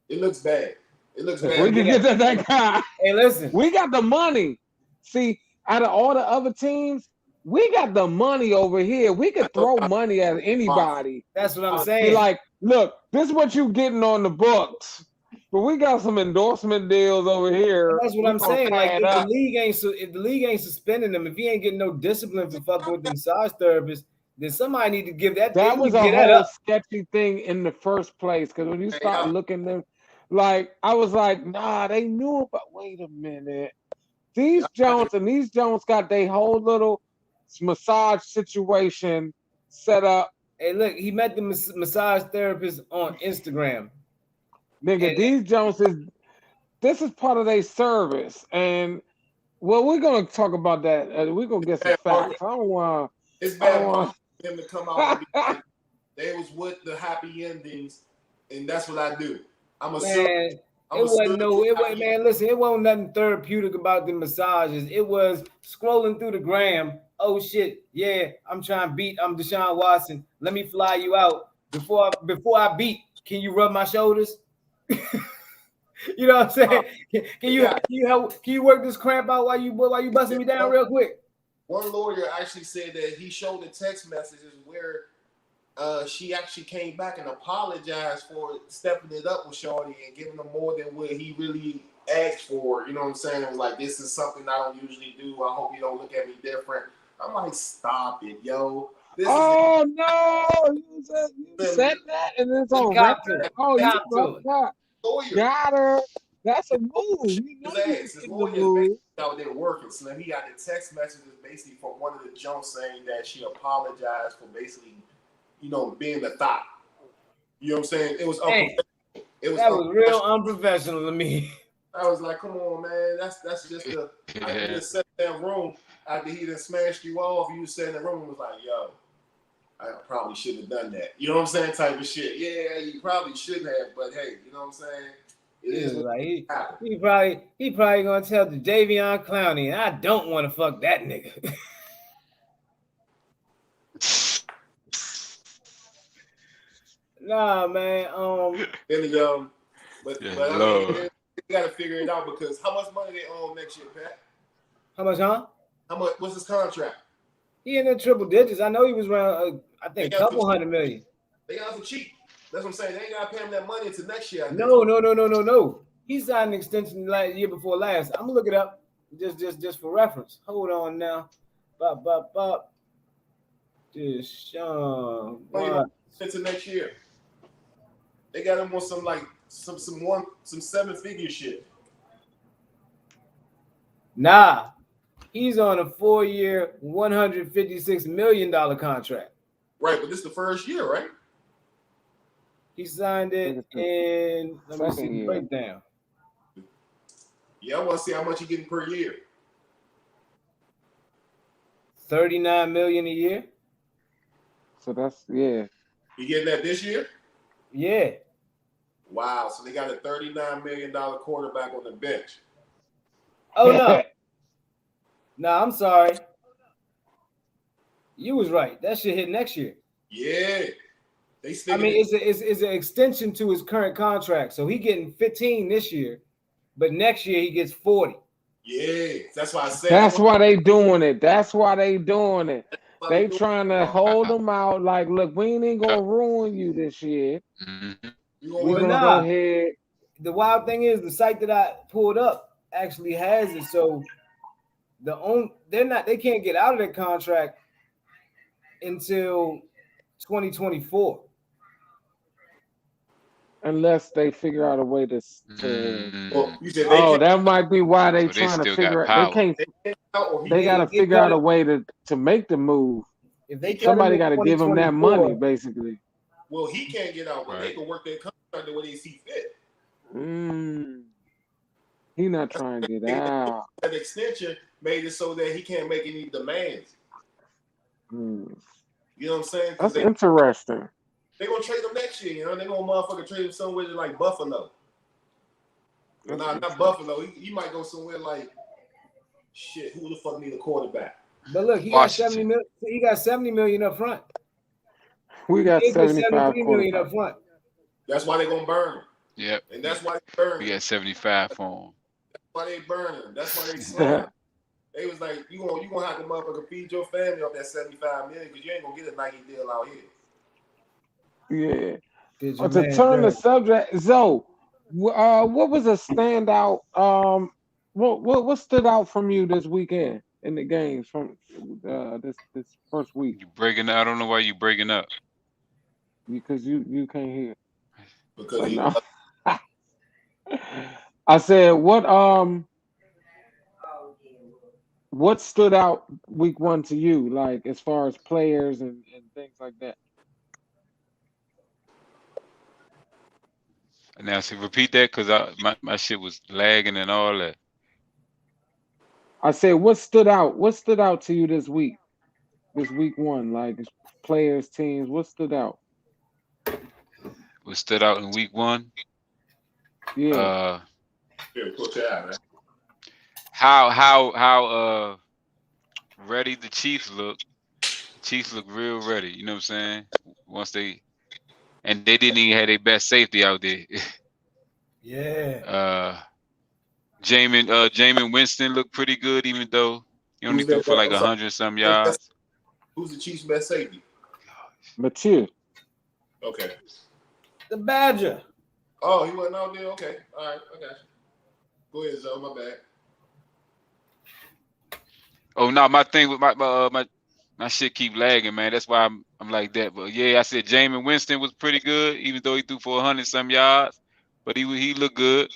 It looks bad. It looks bad. If we could get that guy. Hey, listen. We got the money. See, out of all the other teams, we got the money over here. We could throw money at anybody. That's what I'm saying. Be like, look, this is what you getting on the books. But we got some endorsement deals over here. And that's what I'm saying. Like, if the league ain't suspending him, if he ain't getting no discipline for fucking with the massage therapist, then somebody need to give that. That was a whole sketchy thing in the first place. Because when you start looking them, like I was like, nah, they knew about. Wait a minute, these Jones got their whole little massage situation set up. Hey, look, he met the massage therapist on Instagram. Nigga, these Joneses, this is part of their service. And, well, we're going to talk about that. We're going to get some facts. I don't want to. It's bad for them to come out and be like, they was with the happy endings, and that's what I do. I'm a man, man, listen, it wasn't nothing therapeutic about the massages. It was scrolling through the gram. Oh, shit, yeah, I'm Deshaun Watson. Let me fly you out. Before I beat, can you rub my shoulders? You know what I'm saying? Can you work this cramp out while you busting me down real quick? One lawyer actually said that he showed the text messages where she actually came back and apologized for stepping it up with Shorty and giving him more than what he really asked for. You know what I'm saying? It was like, this is something I don't usually do. I hope you don't look at me different. I'm like, stop it, yo. No, you said that, and it's on record. Got her. That's a move. His lawyers out there working. So then he got the text messages basically from one of the Jones saying that she apologized for basically, being the thought. You know what I'm saying? It was unprofessional. That was real unprofessional to me. I was like, come on, man. That's just I just sat in that room after he done smashed you off. You sat in the room and was like, yo, I probably shouldn't have done that. You know what I'm saying? Type of shit. Yeah, you probably shouldn't have, but hey, you know what I'm saying? It is like he probably gonna tell the Javion Clowney, I don't want to fuck that nigga. Nah, man. But I mean, you gotta figure it out because how much money they own next year, Pat? How much, huh? How much? What's his contract? He in the triple digits. I know he was around. I think a couple $100 million. They got him cheap. That's what I'm saying. They ain't gotta pay him that money until next year. No. He signed an extension year before last. I'm gonna look it up just for reference. Hold on now. Bop. Deshaun. Until next year. They got him on some 7-figure shit. Nah, he's on a 4-year, $156 million contract. Right, but this is the first year, right? He signed it in, let me see the breakdown. Yeah, I want to see how much he getting per year. $39 million a year. So that's You getting that this year? Yeah. Wow. So they got a $39 million quarterback on the bench. Oh no. No, I'm sorry. You was right. That should hit next year. Yeah. It's an extension to his current contract. So he getting 15 this year, but next year he gets 40. Yeah, that's why I said. That's why they doing it. They trying to hold him out. Like, look, we ain't gonna ruin you this year. We're gonna go ahead. The wild thing is the site that I pulled up actually has it. So they can't get out of their contract until 2024. Unless they figure out a way to that might be why they trying to figure out. They can't. They got to figure out a way to make the move. If somebody got to give them that money, basically. Well, he can't get out, but they can work their contract the way they see fit. He not trying to get out. That extension made it so that he can't make any demands. You know what I'm saying? That's interesting. They're going to trade him next year, you know? They're going to motherfucker trade him somewhere like Buffalo. Not Buffalo. He might go somewhere like, shit, who the fuck need a quarterback? But look, he got 70 million. He got 70 million up front. We got 75 million up front. That's why they're going to burn him. Yep. And that's why they burn him. We got 75 for him. That's why they burn him. That's why they slam him. They was like, you gonna have to motherfucker feed your family off that 75 million because you ain't gonna get a Nike deal out here. Yeah. To turn the subject, Zoe, what was a standout? What stood out from you this weekend in the games from this first week? You breaking up? I don't know why you breaking up. Because you can't hear. Because no. I said what stood out week one to you, like as far as players and things like that? Now, see, repeat that because my shit was lagging and all that. I said, what stood out? What stood out to you this week? This week one, like players, teams. What stood out? What stood out in week one? Yeah. How ready the Chiefs look. Chiefs look real ready. You know what I'm saying? And they didn't even have their best safety out there. Yeah. Jameis Winston looked pretty good, even though he only threw for like 100-some yards. Who's the Chiefs' best safety? Mathieu. Okay. The Badger. Oh, he wasn't out there? Okay. All right. I got you. Go ahead, Zoe. My bad. Oh, no. My thing with my shit keep lagging, man. That's why I'm like that. But, yeah, I said Jameis Winston was pretty good, even though he threw for 100-some yards. But he looked good.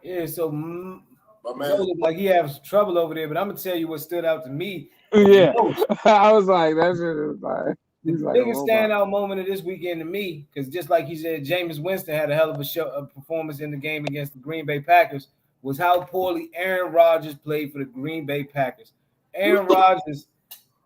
Yeah, so looked like he has trouble over there, but I'm gonna tell you what stood out to me. Yeah, I was like, that shit is like the biggest standout moment of this weekend to me, because just like he said, Jameis Winston had a hell of a performance in the game against the Green Bay Packers, was how poorly Aaron Rodgers played for the Green Bay Packers. Aaron Rodgers,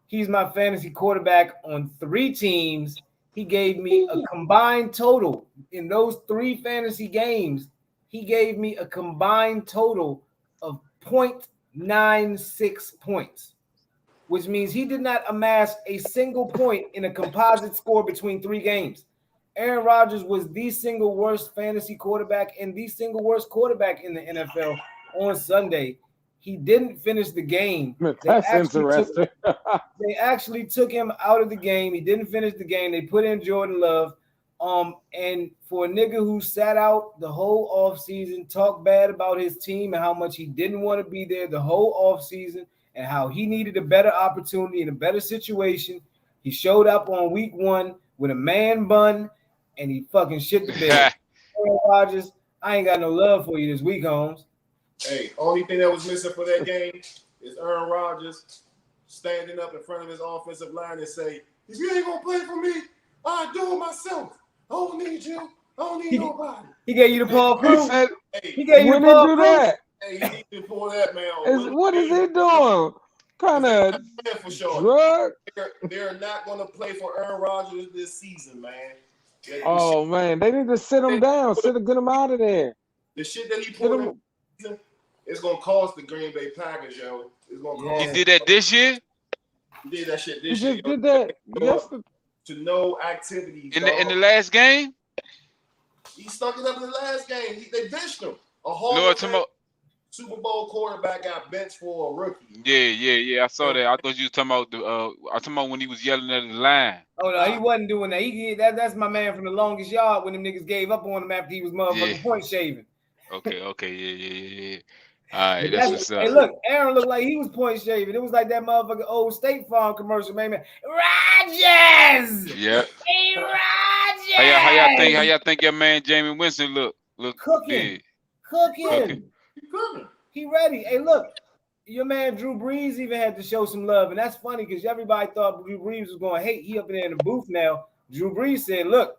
he's my fantasy quarterback on 3 teams. He gave me a combined total in those 3 fantasy games. He gave me a combined total of 0.96 points, which means he did not amass a single point in a composite score between 3 games. Aaron Rodgers was the single worst fantasy quarterback and the single worst quarterback in the NFL on Sunday. He didn't finish the game. That's interesting. They actually took him out of the game. He didn't finish the game. They put in Jordan Love. And for a nigga who sat out the whole offseason, talked bad about his team and how much he didn't want to be there the whole offseason and how he needed a better opportunity and a better situation, he showed up on week 1 with a man bun and he fucking shit the bed. Aaron Rodgers, I ain't got no love for you this week, Holmes. Hey, only thing that was missing for that game is Aaron Rodgers standing up in front of his offensive line and say, if you ain't gonna play for me, I'll do it myself. I don't need you. I don't need nobody. He gave you the Paul Crew. He gave you the Paul Crew. Hey, he need to pull that man on. What is he doing? Kind of for sure. drug? They're not going to play for Aaron Rodgers this season, man. Oh man, they need to sit him down, get him out of there. The shit that he pulled in, it's going to cost the Green Bay Packers, yo. It's going to cost. He did that this year. He did that shit this year. He just did that yesterday. To no activities in the last game. He stuck it up in the last game. They benched him. Super Bowl quarterback got benched for a rookie. Yeah. I saw that. I thought you was talking about when he was yelling at the line. Oh no, he wasn't doing that. That's my man from the longest yard when them niggas gave up on him after he was motherfucking point shaving. Okay, yeah. All right, that's what's up. Hey, look, Aaron looked like he was point shaving. It was like that motherfucking old State Farm commercial, man. Rodgers. Yeah. Hey, Rodgers. How y'all think your man Jameis Winston look cooking? He ready. Hey, look, your man Drew Brees even had to show some love, and that's funny because everybody thought Drew Brees was going to hate. He up in there in the booth now. Drew Brees said, "Look,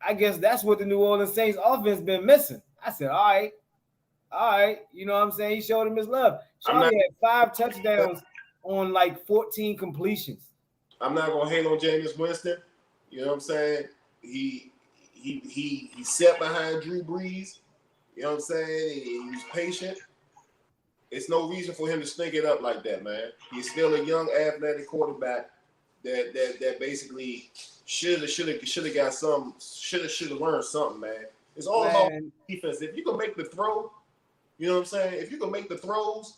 I guess that's what the New Orleans Saints offense been missing." I said, "All right, you know what I'm saying?" He showed him his love. Shawty had 5 touchdowns on like 14 completions. I'm not gonna hate on Jameis Winston. You know what I'm saying? He sat behind Drew Brees. You know what I'm saying? He was patient. It's no reason for him to stink it up like that, man. He's still a young, athletic quarterback that basically should have got some, should have learned something, man. It's all about defense. If you can make the throw, you know what I'm saying? If you can make the throws,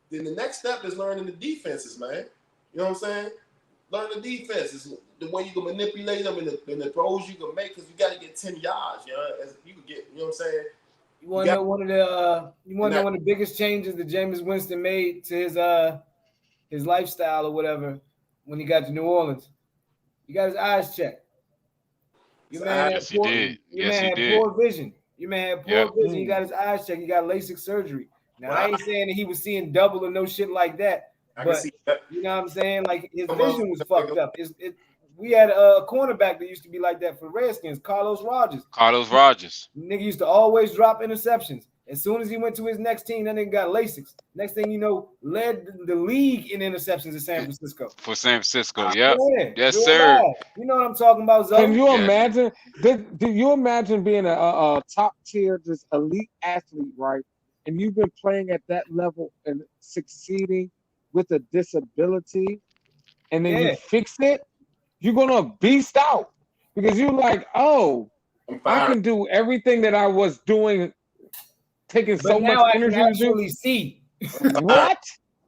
then the next step is learning the defenses, man. You know what I'm saying? Learn the defense. It's the way you can manipulate them and the throws you can make, because you got to get 10 yards, you know, as you can get, you know what I'm saying? You want to know one of the biggest changes that Jameis Winston made to his lifestyle or whatever when he got to New Orleans? He got his eyes checked. Your man had poor vision. Your man had poor vision. He got his eyes checked. He got LASIK surgery. Now, I ain't saying that he was seeing double or no shit like that. But you know what I'm saying? Like, his vision was fucked up. We had a cornerback that used to be like that for Redskins, Carlos Rodgers. Nigga used to always drop interceptions. As soon as he went to his next team, that nigga got LASIK. Next thing you know, led the league in interceptions in San Francisco. For San Francisco, yeah. Yes, sir. Bad. You know what I'm talking about, Zoe? Can you imagine? Do you imagine being a top tier, just elite athlete, right? And you've been playing at that level and succeeding with a disability, and then you fix it? You're gonna beast out because you're like, oh, I can do everything that I was doing, taking so much energy to do. See what?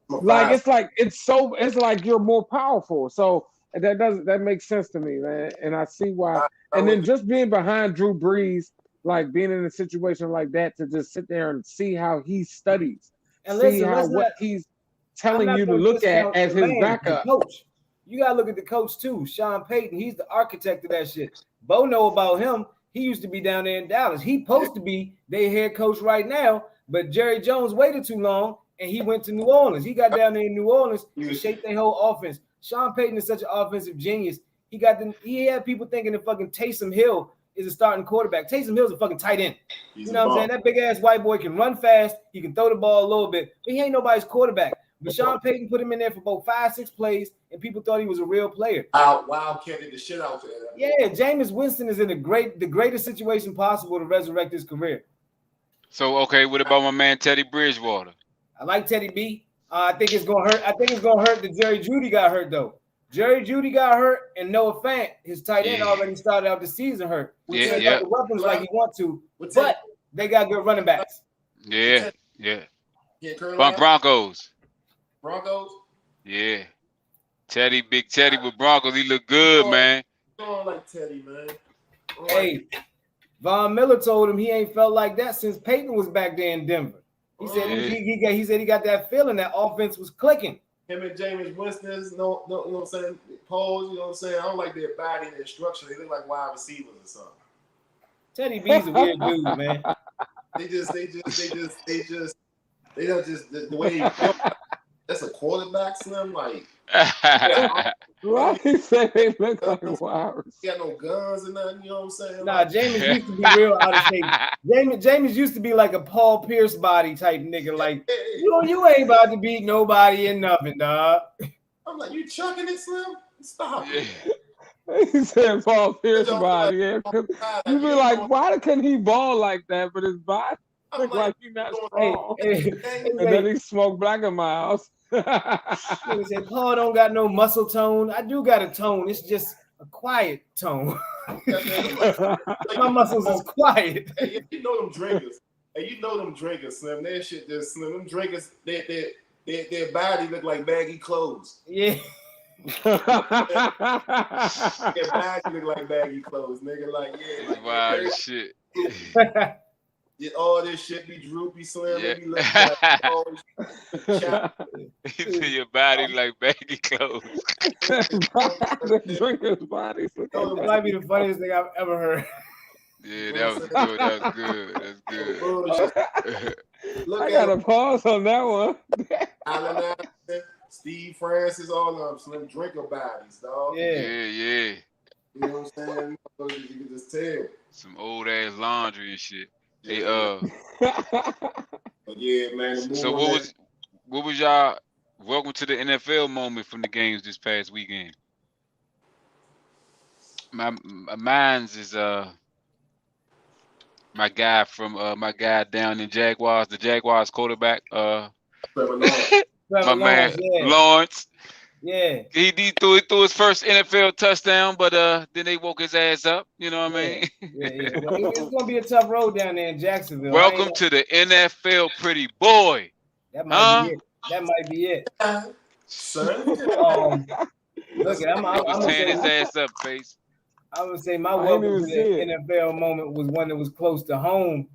It's like you're more powerful. So that makes sense to me, man. And I see why. And then just being behind Drew Brees, like being in a situation like that, to just sit there and see how he studies, and see what he's telling you to look at as his backup. Coach. You gotta look at the coach too, Sean Payton. He's the architect of that shit. Bo know about him. He used to be down there in Dallas. He supposed to be their head coach right now, but Jerry Jones waited too long and he went to New Orleans. He got down there in New Orleans to shape their whole offense. Sean Payton is such an offensive genius. He had people thinking that fucking Taysom Hill is a starting quarterback. Taysom Hill's a fucking tight end. You know what I'm saying? That big ass white boy can run fast. He can throw the ball a little bit, but he ain't nobody's quarterback. But Sean Payton put him in there for about 5-6 plays, and people thought he was a real player. Wildcatted the shit out there. Yeah, Jameis Winston is in the greatest situation possible to resurrect his career. So, okay, what about my man Teddy Bridgewater? I like Teddy B. I think it's gonna hurt. I think it's gonna hurt that Jerry Jeudy got hurt though. Jerry Jeudy got hurt, and Noah Fant, his tight end, already started out the season hurt. Got the weapons like he want to, but they got good running backs. Yeah. Broncos. Yeah. Big Teddy with Broncos. He look good, man. I don't like Teddy, man. Hey, Von Miller told him he ain't felt like that since Peyton was back there in Denver. He said he got that feeling that offense was clicking. Him and Jameis Winston, you know what I'm saying? Pose, you know what I'm saying? I don't like their body and their structure. They look like wide receivers or something. Teddy B's a weird dude, man. They don't just the way he that's a quarterback, Slim. Like, Why he say they look like wires? He got no guns and nothing. You know what I'm saying? Nah, Jameis used to be real out of shape. Jameis used to be like a Paul Pierce body type nigga. Like, you ain't about to beat nobody in nothing, dog. I'm like, you chucking it, Slim? Stop. Yeah. He said Paul Pierce body. Yeah, you be like, why couldn't he ball like that? But his body look like he's not strong. And then he smoked black and miles. He said, Paul don't got no muscle tone. I do got a tone. It's just a quiet tone. My muscles is quiet. Hey, you know them drinkers. Hey, you know them drinkers, Slim. That shit just Slim. Them drinkers, their body look like baggy clothes. Yeah. Their body look like baggy clothes, nigga. Like, yeah. Like, wow, shit. All this shit be droopy, Slim. Yeah. Be like, your body like baggy clothes. The drinker's bodies. That might be the funniest thing I've ever heard. Yeah, that was good. That's good. That's good. Look, I got a pause on that one. Allen, Steve Francis, all of them, Slim drinker bodies, dog. Yeah. Yeah. You know what I'm saying? You can just tell. Some old ass laundry and shit. Hey, yeah, man. So what was y'all welcome to the NFL moment from the games this past weekend? Mine's is my guy from my guy down in Jaguars, the Jaguars quarterback, my man Lawrence. Yeah. He threw his first NFL touchdown, but then they woke his ass up. You know what I mean? Yeah. Well, it's gonna be a tough road down there in Jacksonville. Welcome to the NFL, pretty boy. That might be it. That might be it. Look, I'm tearing his ass up, face. I would say my welcome to the NFL moment was one that was close to home,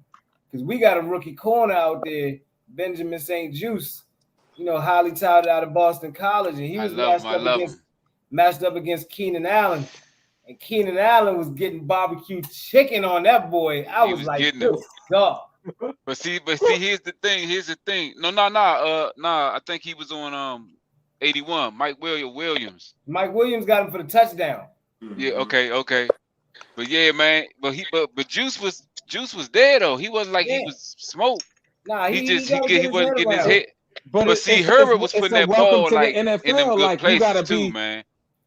because we got a rookie corner out there, Benjamin St. Juice. You know, highly touted out of Boston College, and he was matched up against Keenan Allen, and Keenan Allen was getting barbecue chicken on that boy. I was like, God. But see, here's the thing. No. I think he was on 81. Mike Williams. Mike Williams got him for the touchdown. Yeah. Okay. But yeah, man. But Juice was there though. He wasn't like he was smoked. Nah, he wasn't getting his hit. But see, Herbert was putting that ball like in them good like, places too, man.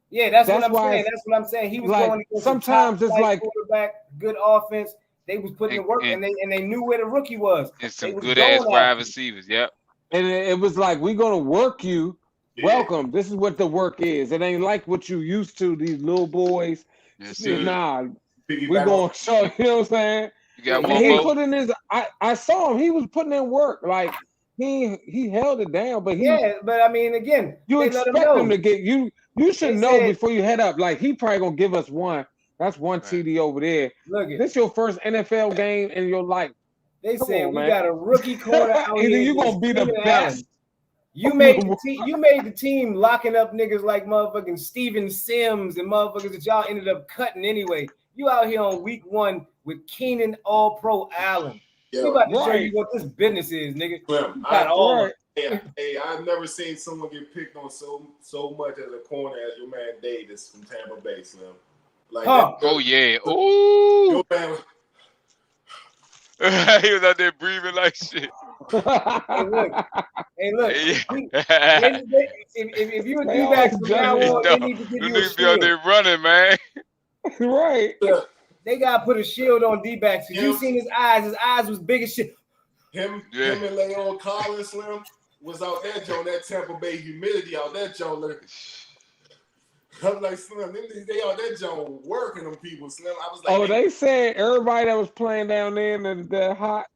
Yeah, that's what I'm saying. That's what I'm saying. He was like, going against sometimes it's like quarterback, good offense. They was putting the work, and they knew where the rookie was. And some good ass wide receivers. Yep. And it was like, we're gonna work you. Yeah. Welcome. This is what the work is. It ain't like what you used to. These little boys. Yes, nah, we're gonna show. You know what I'm saying? You got and he put in his. I saw him. He was putting in work. Like he held it down. But but I mean, again, you expect him to get you. You should know before you head up. Like, he probably gonna give us one. That's one TD over there. Look, this your first NFL game in your life. They said we got a rookie corner out here. Either you gonna be the best. You made the team locking up niggas like motherfucking Steven Sims and motherfuckers that y'all ended up cutting anyway. You out here on week 1 with Keenan All-Pro Allen. You about to show you what this business is, nigga. Well, Hey, I've never seen someone get picked on so much as a corner as your man Davis from Tampa Bay, Slim. Like, oh yeah, ooh. Your man, he was out there breathing like shit. Hey, look. If you a D-back from now on, they need to give you a shield. Be out there running, man. Right. They gotta put a shield on D-backs. You seen his eyes? His eyes was big as shit. Him and Leon Collins, Slim, was out there, Joe. That Tampa Bay humidity out there, Joe. I'm like, Slim, they out there, Joe, working them people, Slim. I was like, they said everybody that was playing down there in the hot,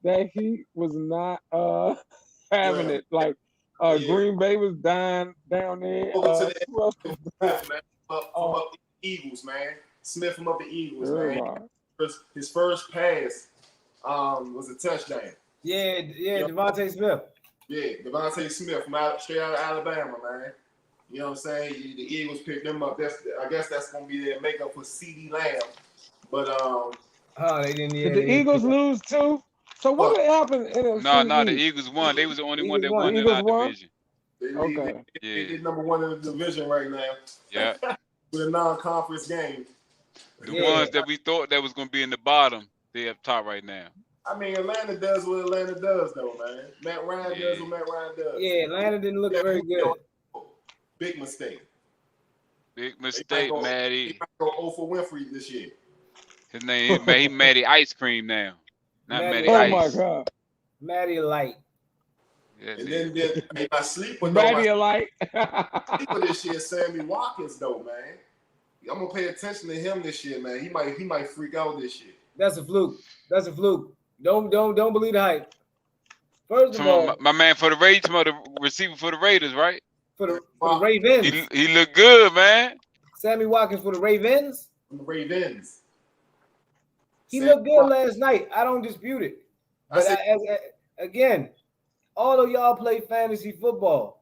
that heat was not having it. Like, Green Bay was dying down there. Up the Eagles, man. Smith from up the Eagles, man. His first pass was a touchdown. Yeah, Devontae Smith. Yeah, Devontae Smith from straight out of Alabama, man. You know what I'm saying? The Eagles picked them up. I guess that's gonna be their makeup for CeeDee Lamb. But Oh, they didn't. Yeah, Did the Eagles lose too? So what happened in NFC No, the East? Eagles won. They was the only one that Eagles won. won in Eagles our won? division. Okay. They number one in the division right now. Yeah. With a non-conference game. The ones that we thought that was gonna be in the bottom, they up top right now. I mean, Atlanta does what Atlanta does, though, man. Matt Ryan does what Matt Ryan does. Yeah, Atlanta didn't look very good. Big mistake. Big mistake, Matty. He might go 0 for Winfrey this year. His name, he Matty Ice Cream now. Not Matty Oh Ice. my God. Matty Light. Yeah, and then my sleeper, Matty Light. sleeper this year, Sammy Watkins, though, man. I'm gonna pay attention to him this year, man. He might freak out this year. That's a fluke. That's a fluke. Don't believe the hype. First of all, my man for the Raiders, the receiver for the Raiders, right? For the Ravens. He looked good, man. Sammy Watkins for the Ravens. The Ravens. He looked good last night. I don't dispute it. But again, all of y'all play fantasy football.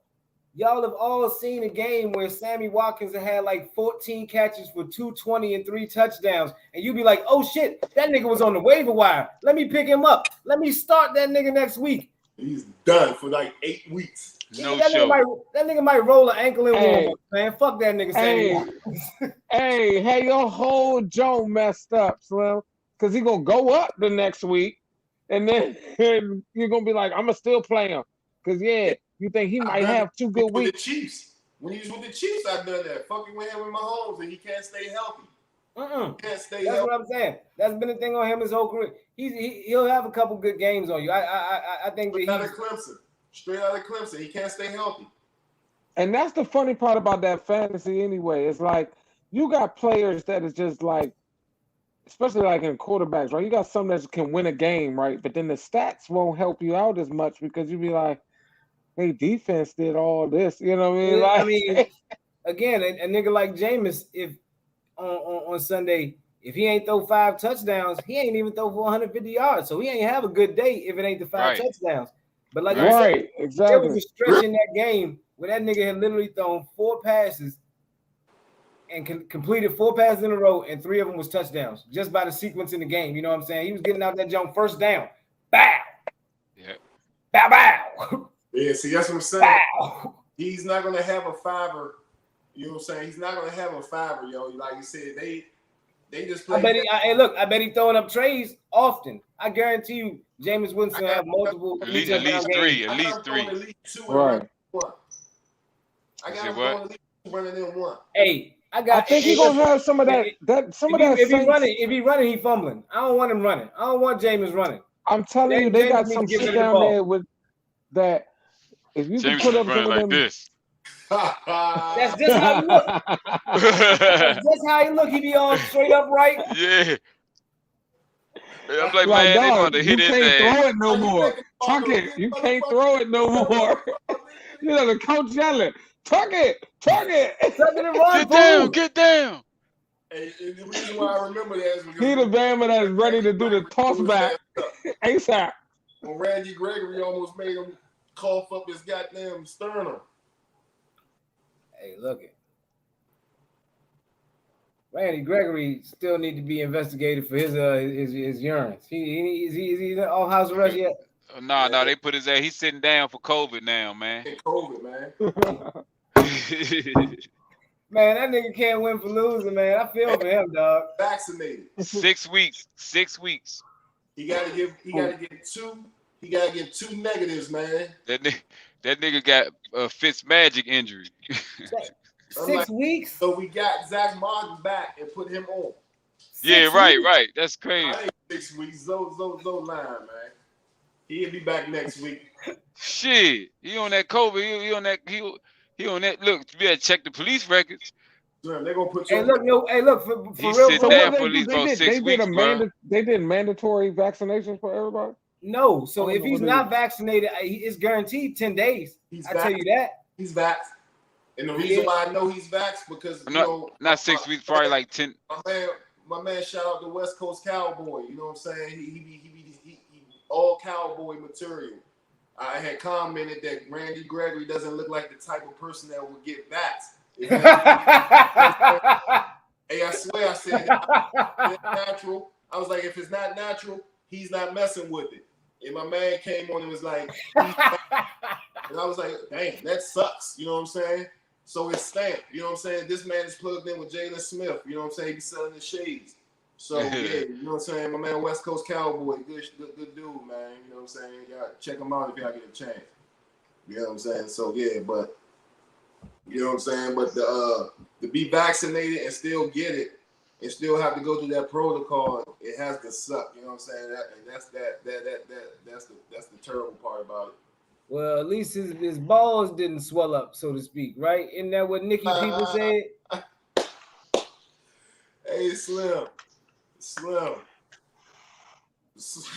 Y'all have all seen a game where Sammy Watkins had like 14 catches for 220 and 3 touchdowns. And you be like, oh shit, that nigga was on the waiver wire. Let me pick him up. Let me start that nigga next week. He's done for like 8 weeks. No that show. That nigga might roll an ankle in warm-up, man. Fuck that nigga, Sammy Watkins. Hey, your whole Joe messed up, Slim. Because he going to go up the next week. And then you're going to be like, I'm going to still play him. Because, you think he might have 2 good weeks. With the Chiefs. When he was with the Chiefs, I done that. Fucking with him with Mahomes, and he can't stay healthy. Can't stay That's healthy. what I'm saying. That's been the thing on him his whole career. He'll have a couple good games on you. I think that Straight out of Clemson. He can't stay healthy. And that's the funny part about that fantasy anyway. It's like you got players that is just like, especially like in quarterbacks, right? You got some that can win a game, right? But then the stats won't help you out as much because you be like, hey, defense did all this. You know what I mean? Yeah, like, I mean, again, a nigga like Jameis, if on Sunday, if he ain't throw 5 touchdowns, he ain't even throw for 150 yards. So he ain't have a good day if it ain't the 5 touchdowns. But like I said, there was a stretch in that game where that nigga had literally thrown 4 passes and completed 4 passes in a row, and 3 of them was touchdowns just by the sequence in the game. You know what I'm saying? He was getting out that jump first down. Bow. Yeah. Bow, bow. Yeah, see, that's what I'm saying. Bow. He's not going to have a fiver. You know what I'm saying? He's not going to have a fiver, yo. Like you said, they just play. I bet he throwing up trays often. I guarantee you, Jameis Winston have multiple. At least 3. At least 3. At least 2 right. I got him going at least 2 running in 1. Hey, I think he's gonna have some of that. If he running, he fumbling. I don't want him running. I don't want Jameis running. I'm telling you, they got some shit down there with that. If you can put up some of them, this. That's just how he look. That's just how he look. He be all straight up right. Yeah. I'm like, man, they want to hit it. You can't throw it no more. Tuck it. You can't throw it no more. You know the coach yelling, tuck it. Tuck it and run. Get down. And the reason why I remember that is because he the Bama that's ready to do the toss back ASAP. When Randy Gregory almost made him cough up his goddamn sternum. Hey, look it. Randy Gregory still need to be investigated for his urine. Is he on house arrest yet? No, they put his ass. He's sitting down for COVID now, man. COVID, man. Man, that nigga can't win for losing, man. I feel for him, dog. Vaccinated. 6 weeks. 6 weeks. He gotta get 2. He gotta get 2 negatives, man. That nigga got a Fitzmagic injury. 6 weeks. So we got Zach Martin back and put him on. Right. That's crazy. I think 6 weeks. Zo line, man. He'll be back next week. Shit, he on that COVID. He on that. He on that. Look, you better check the police records. They're gonna put you. Look, for he real. Sit down for at least about 6 weeks, bro. They did mandatory vaccinations for everybody. No, so if he's not vaccinated, it's guaranteed 10 days. I tell you that. He's vaxxed. And the reason why I know he's vaxxed because not 6 weeks, probably like 10. My man, shout out the West Coast Cowboy. You know what I'm saying? He all cowboy material. I had commented that Randy Gregory doesn't look like the type of person that would get vaxxed. Hey, I swear I said that. Natural. I was like, if it's not natural, he's not messing with it. And my man came on and was like, and I was like, dang, that sucks. You know what I'm saying? So it's stamped. You know what I'm saying? This man is plugged in with Jalen Smith. You know what I'm saying? He's selling the shades. So yeah, you know what I'm saying? My man, West Coast Cowboy, good dude, man. You know what I'm saying? Y'all check him out if y'all get a chance. You know what I'm saying? So yeah, but you know what I'm saying? But to be vaccinated and still get it and still have to go through that protocol, it has to suck. You know what I'm saying? That's the terrible part about it. Well, at least his balls didn't swell up, so to speak, right? Isn't that what Nikki people said? Hey, Slim.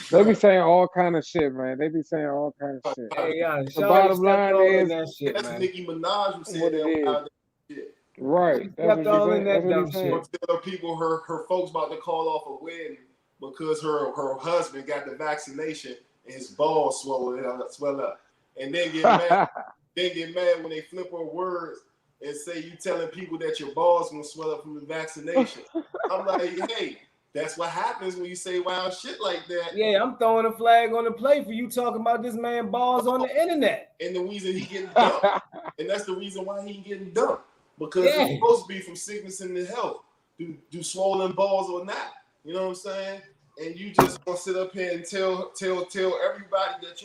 They be saying all kind of shit, man. They be saying all kind of shit. Hey, the bottom line is that shit, that's man. Nicki Minaj who said that shit. Right. That's all in that dumb shit. Tell people her folks about to call off a wedding because her husband got the vaccination and his balls swell up. And then get mad when they flip her words and say you telling people that your balls gonna swell up from the vaccination. I'm like, hey, that's what happens when you say wild shit like that. Yeah, I'm throwing a flag on the play for you talking about this man balls on the internet. And the reason he getting dumped. And that's the reason why he getting dumped. Because it's supposed to be from sickness and the health. Do swollen balls or not. You know what I'm saying? And you just gonna sit up here and tell everybody that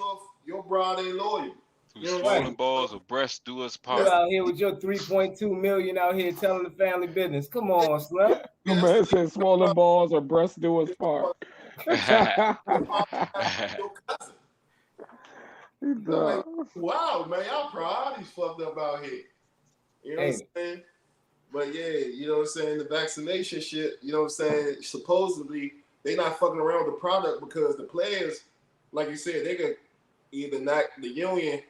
your broad ain't loyal. You know, swollen balls or breasts do us part. You out here with your 3.2 million out here telling the family business. Come on, Slim. The man said swollen balls or breasts do us part. Like, wow, man, y'all proud he's fucked up out here. You know what I'm saying? But yeah, you know what I'm saying? The vaccination shit, you know what I'm saying? Supposedly, they not fucking around with the product because the players, like you said, they could either not, the union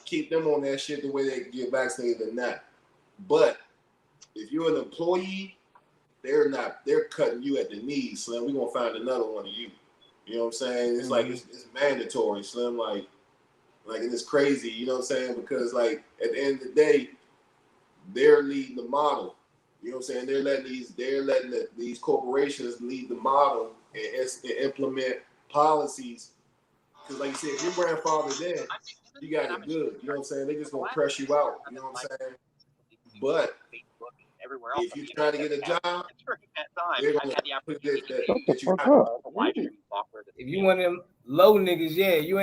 keep them on that shit the way they get vaccinated or not. But if you're an employee, they're cutting you at the knees, Slim. We're gonna find another one of you. You know what I'm saying? It's like it's mandatory, Slim. Like and it's crazy, you know what I'm saying? Because like at the end of the day, they're leading the model. You know what I'm saying? They're letting these corporations lead the model and implement policies. Because like you said, if your grandfather's there, you got it good. You know what I'm saying? They just gonna press you out. You know what I'm saying? But if you try to get a job, they're gonna put that you got. If you one of them low niggas, yeah, you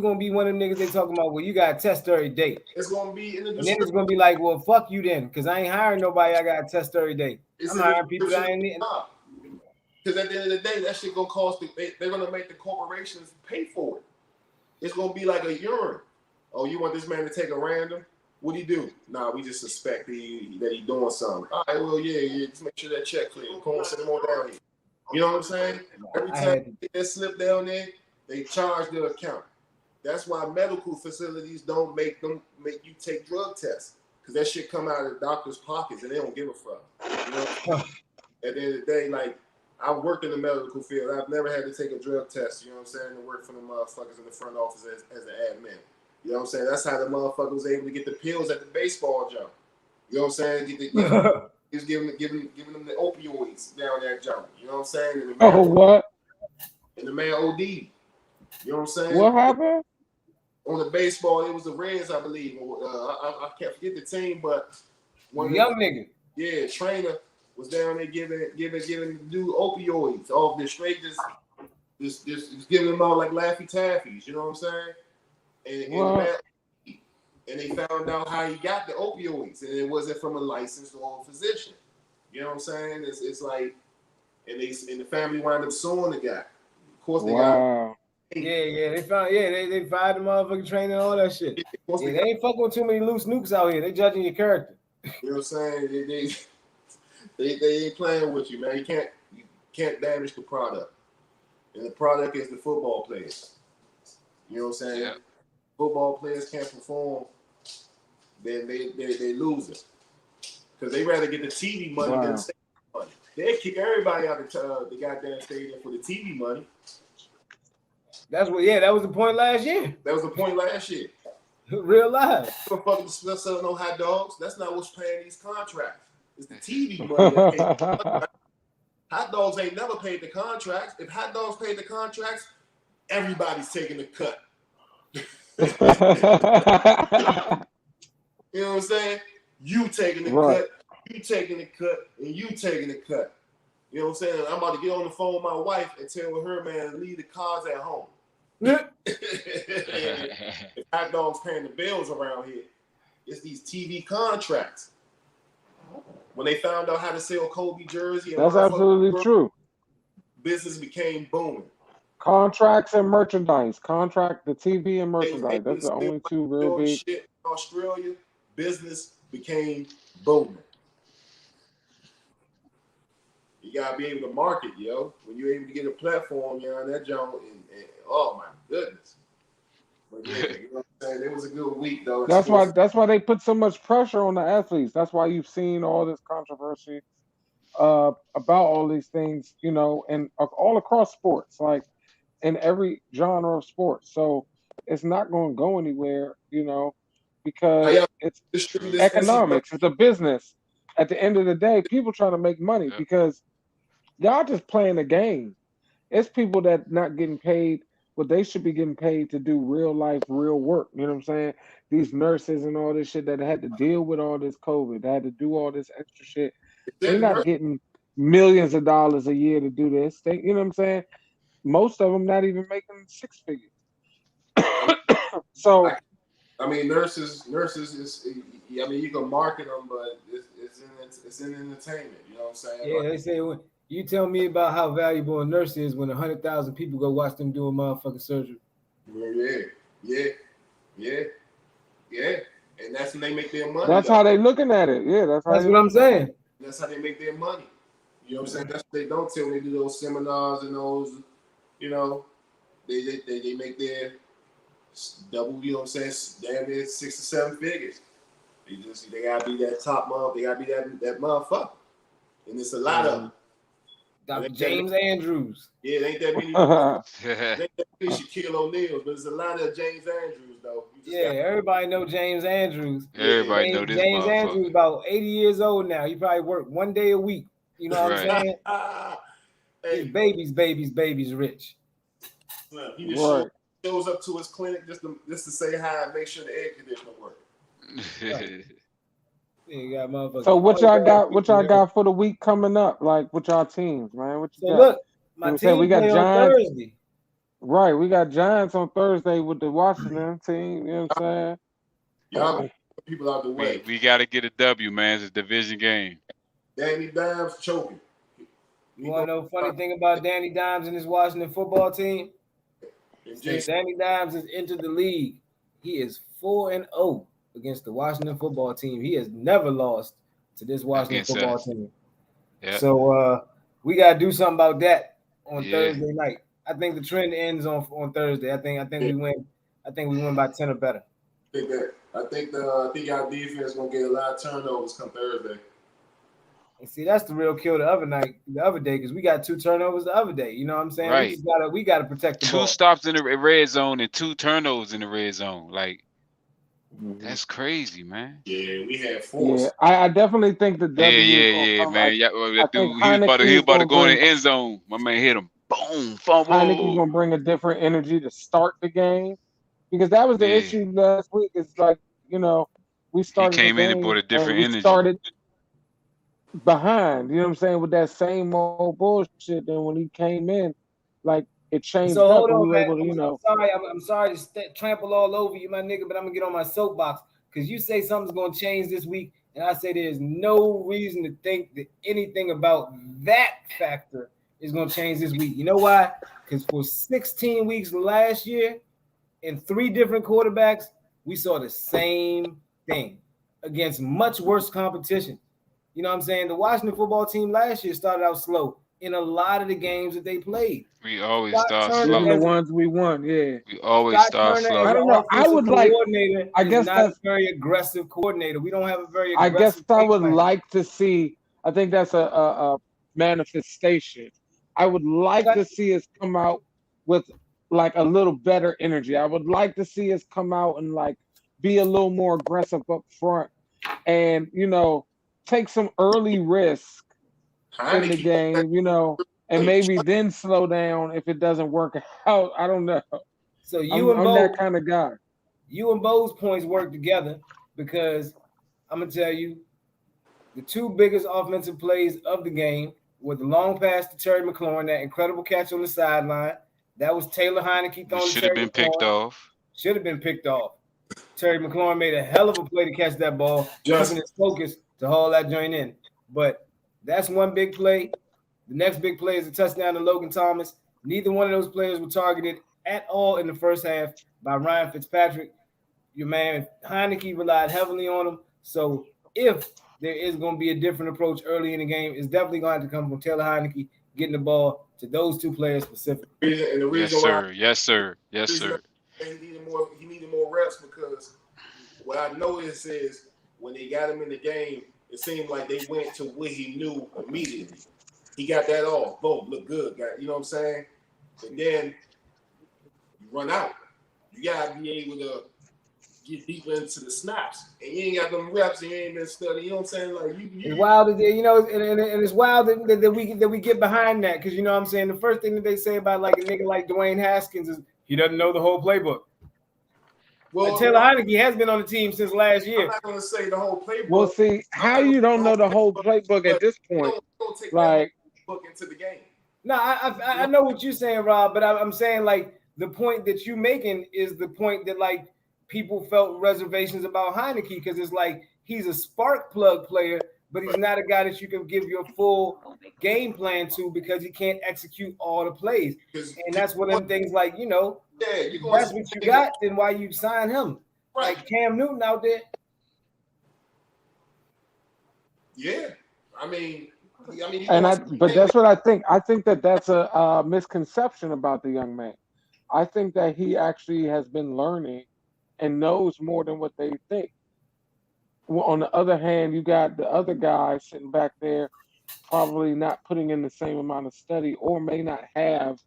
gonna be one of them niggas they talking about. Well, you got to test every day. It's gonna be in the and then it's gonna be like, well, fuck you then, because I ain't hiring nobody. I got to test every day. I'm hiring people that I ain't need. Because at the end of the day, that shit gonna cost. They're gonna make the corporations pay for it. It's gonna be like a urine. Oh, you want this man to take a random? What'd he do? Nah, we just suspect that he doing something. All right, well, yeah, just make sure that check clear. Come on, send him on down here. You know what I'm saying? Every time you get that slip down there, they charge their account. That's why medical facilities don't make you take drug tests, because that shit come out of the doctor's pockets and they don't give a fuck. You know? At the end of the day, like, I worked in the medical field. I've never had to take a drug test, you know what I'm saying, to work for the motherfuckers in the front office as an admin. You know what I'm saying? That's how the motherfucker was able to get the pills at the baseball jump. You know what I'm saying? He was giving them the opioids down that jump. You know what I'm saying? And the man, what? And the man OD. You know what I'm saying? What happened? On the baseball, it was the Reds, I believe. I can't forget the team, but one young nigga. Yeah, trainer was down there giving the dude opioids off the straight, just giving them out like Laffy Taffies. You know what I'm saying? And they found out how he got the opioids, and it wasn't from a licensed or physician. You know what I'm saying? It's like, and the family wound up suing the guy. Of course, they got. Yeah, they found. Yeah, they fired the motherfucking trainer and all that shit. Yeah, they ain't fucking with too many loose nukes out here. They judging your character. You know what I'm saying? They ain't playing with you, man. You can't damage the product, and the product is the football players. You know what I'm saying? Yeah. Football players can't perform, then they lose it, because they rather get the TV money than the stadium money. They kick everybody out of the goddamn stadium for the TV money. That was the point last year. That was the point last year. Real life. Fucking selling no hot dogs. That's not what's paying these contracts. It's the TV money. Hot dogs ain't never paid the contracts. If hot dogs paid the contracts, everybody's taking a cut. You know what I'm saying? You taking the cut, you taking the cut, and you taking the cut. You know what I'm saying? I'm about to get on the phone with my wife and tell her, man, leave the cars at home. If hot dogs paying the bills around here, it's these TV contracts. When they found out how to sell Kobe jersey, that's absolutely true. Business became booming. Contracts and merchandise. The TV and merchandise. That's the only two real big. Shit in Australia, business became booming. You gotta be able to market, yo. When you're able to get a platform, you know, that joint, and oh my goodness. But yeah, you know what I'm saying? It was a good week though. That's why they put so much pressure on the athletes. That's why you've seen all this controversy about all these things, you know, and all across sports, like in every genre of sports. So it's not going to go anywhere, you know, because it's economics. It's a business. At the end of the day, people trying to make money because y'all just playing a game. It's people that not getting paid what they should be getting paid to do real life, real work. You know what I'm saying? These nurses and all this shit that had to deal with all this COVID, that had to do all this extra shit. They're not getting millions of dollars a year to do this. They, you know what I'm saying? Most of them not even making six figures. So, I mean, nurses is. I mean, you can market them, but it's in entertainment. You know what I'm saying? Yeah, they say you tell me about how valuable a nurse is when 100,000 people go watch them do a motherfucking surgery. Yeah. And that's when they make their money. That's how they looking at it. Yeah, that's what I'm saying. That's how they make their money. You know what I'm saying? That's what they don't tell when they do those seminars and those, you know, they make their double, you know what I'm saying, damn near 6 or 7 figures. They gotta be that top mother, they gotta be that motherfucker. And it's a lot of them. Dr. James Andrews. Yeah, it ain't that many. Ain't that many Shaquille O'Neals, but there's a lot of James Andrews though. Everybody know James Andrews. Everybody know this. James Andrews about 80 years old now. He probably work one day a week. You know what I'm saying? His baby's rich. He just shows up to his clinic just to say hi and make sure the air conditioner works. So what y'all got? What y'all got for the week coming up? Like with y'all teams, man? What you got? Look, my team we got Giants on Thursday. Right, we got Giants on Thursday with the Washington team. You know what I'm saying? Y'all people out the way. We got to get a W, man. It's a division game. Danny Dimes choking. You want to know the funny thing about Danny Dimes and his Washington football team? Since Danny Dimes has entered the league, he is 4-0 against the Washington football team. He has never lost to this Washington football team. Yep. So we got to do something about that on Thursday night. I think the trend ends on Thursday. I think we win. I think we win by 10 or better. I think our defense gonna get a lot of turnovers come Thursday. And see, that's the real kill the other day, because we got 2 turnovers the other day. You know what I'm saying? Right. We gotta protect the ball. 2 stops in the red zone and 2 turnovers in the red zone. Like, that's crazy, man. Yeah, we had 4. Yeah, I definitely think the W. Yeah, man. That dude, he was about to go in the end zone. My man hit him. Boom, fumble. Heineke's gonna bring a different energy to start the game, because that was the issue last week. It's like, you know, we started. He came in and brought a different energy. Started behind, you know what I'm saying, with that same old bullshit. Then when he came in, like, it changed. So hold on, man. I'm sorry to trample all over you, my nigga, but I'm gonna get on my soapbox because you say something's gonna change this week, and I say there's no reason to think that anything about that factor is going to change this week. You know why? Because for 16 weeks last year and 3 different quarterbacks, we saw the same thing against much worse competition. You know what I'm saying? The Washington football team last year started out slow in a lot of the games that they played. We always start slow. Even the ones we won, yeah. We always start slow. I don't know. I would like. I guess that's a very aggressive coordinator. We don't have a very aggressive. I guess I would like to see. I think that's a manifestation. I would like to see us come out with like a little better energy. I would like to see us come out and like be a little more aggressive up front, and, you know, take some early risk in the game, you know, and maybe then slow down if it doesn't work out. I don't know. So I'm that kind of guy. You and Bo's points work together because I'm gonna tell you the two biggest offensive plays of the game were the long pass to Terry McLaurin, that incredible catch on the sideline. That was Taylor Heineke throwing. Should have been picked off. Should have been picked off. Terry McLaurin made a hell of a play to catch that ball, keeping his focus to haul that joint in. But that's one big play. The next big play is a touchdown to Logan Thomas. Neither one of those players were targeted at all in the first half by Ryan Fitzpatrick. Your man Heineke relied heavily on him. So if there is going to be a different approach early in the game, it's definitely going to come from Taylor Heineke getting the ball to those two players specifically. And the reason yes, sir. He needed more reps because what I noticed is when they got him in the game, it seemed like they went to what he knew immediately. He got that off. Boom, look good. You know what I'm saying? And then you run out. You got to be able to get deeper into the snaps. And you ain't got them reps and you ain't been studying. You know what I'm saying? Like it's wild, you know, and it's wild that we get behind that because, you know what I'm saying, the first thing that they say about like a nigga like Dwayne Haskins is he doesn't know the whole playbook. Well, Taylor Heineke has been on the team since last year. I'm not going to say the whole playbook. Well, see, how you don't know the whole playbook at this point? Don't take like, book into the game. No, I know what you're saying, Rob, but I'm saying like the point that you're making is the point that like people felt reservations about Heineke because it's like he's a spark plug player, but he's not a guy that you can give your full game plan to because he can't execute all the plays. And that's one of them things like, you know, that's what you got, then why you sign him? Right. Like Cam Newton out there. Yeah. But that's what I think. I think that's a misconception about the young man. I think that he actually has been learning and knows more than what they think. Well, on the other hand, you got the other guy sitting back there probably not putting in the same amount of study or may not have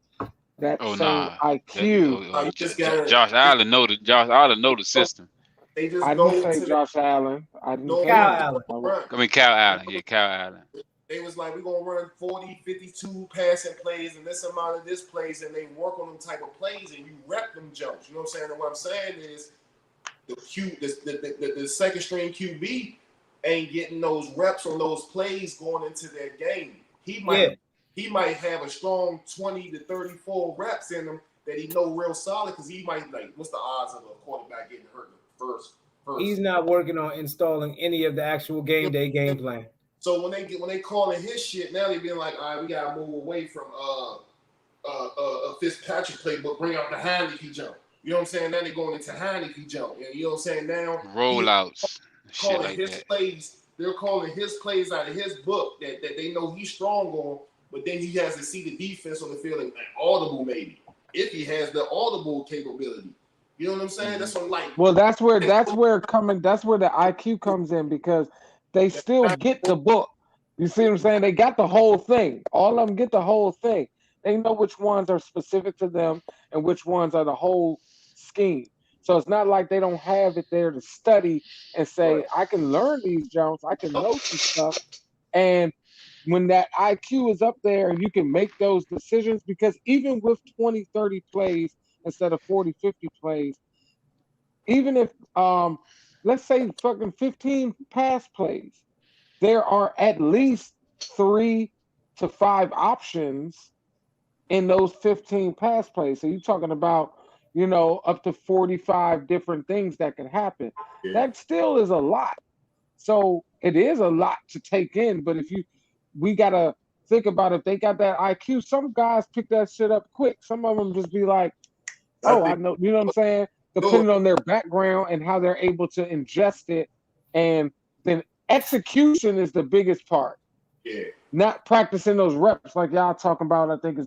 that same IQ. Josh Allen know the system. They just I didn't say Josh Allen. I didn't say Cal Allen. I mean Cal Allen. Yeah, Cal Allen. They was like, we're going to run 40, 52 passing plays and this amount of this plays, and they work on them type of plays, and you rep them jumps. You know what I'm saying? And what I'm saying is the second string QB ain't getting those reps on those plays going into their game. He might have a strong 20 to 34 reps in him that he know real solid because he might like, what's the odds of a quarterback getting hurt first? He's not working on installing any of the actual game day game plan. So when they calling his shit, now they being like, all right, we gotta move away from Fitzpatrick playbook, bring out the Heineke jump. You know what I'm saying? Now they're going into Heineke jump. You know what I'm saying? Now rollouts, shit like his that. Plays. They're calling his plays out of his book that they know he's strong on, but then he has to see the defense on the field and audible maybe if he has the audible capability. You know what I'm saying? That's what like. Well, that's where the IQ comes in because they still get the book. You see what I'm saying? They got the whole thing. All of them get the whole thing. They know which ones are specific to them and which ones are the whole scheme. So it's not like they don't have it there to study and say, I can learn these jumps. I can know some stuff. And when that IQ is up there and you can make those decisions, because even with 20, 30 plays instead of 40, 50 plays, even if, let's say fucking 15 pass plays, there are at least 3 to 5 options in those 15 pass plays. So you're talking about, you know, up to 45 different things that can happen. Yeah. That still is a lot. So it is a lot to take in. But we got to think about if they got that IQ, some guys pick that shit up quick. Some of them just be like, I know, you know what I'm saying? Depending on their background and how they're able to ingest it. And then execution is the biggest part. Yeah. Not practicing those reps like y'all talking about, I think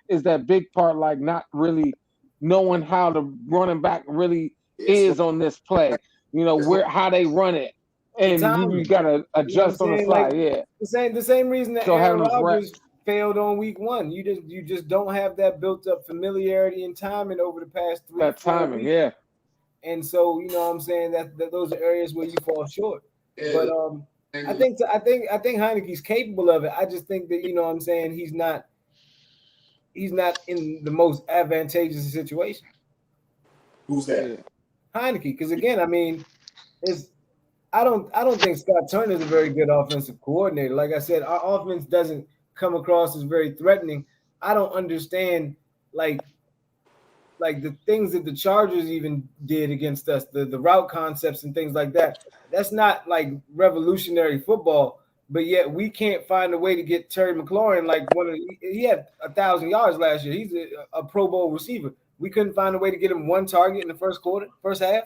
is that big part, like not really knowing how the running back really is on this play. You know, how they run it. And you gotta adjust on the fly, like, The same reason that Aaron Rodgers failed on week 1. You just don't have that built up familiarity and timing over the past 3 that timing, weeks. Yeah. And so, you know what I'm saying, that those are areas where you fall short. Yeah. But I think Heineke's capable of it. I just think that, you know what I'm saying, he's not in the most advantageous situation. Who's that? Heineke, because again, I mean, I don't think Scott Turner is a very good offensive coordinator. Like I said, our offense doesn't come across as very threatening. I don't understand like the things that the Chargers even did against us, the route concepts and things like that. That's not like revolutionary football, but yet we can't find a way to get Terry McLaurin like he had 1,000 yards last year. He's a Pro Bowl receiver. We couldn't find a way to get him one target in the first half.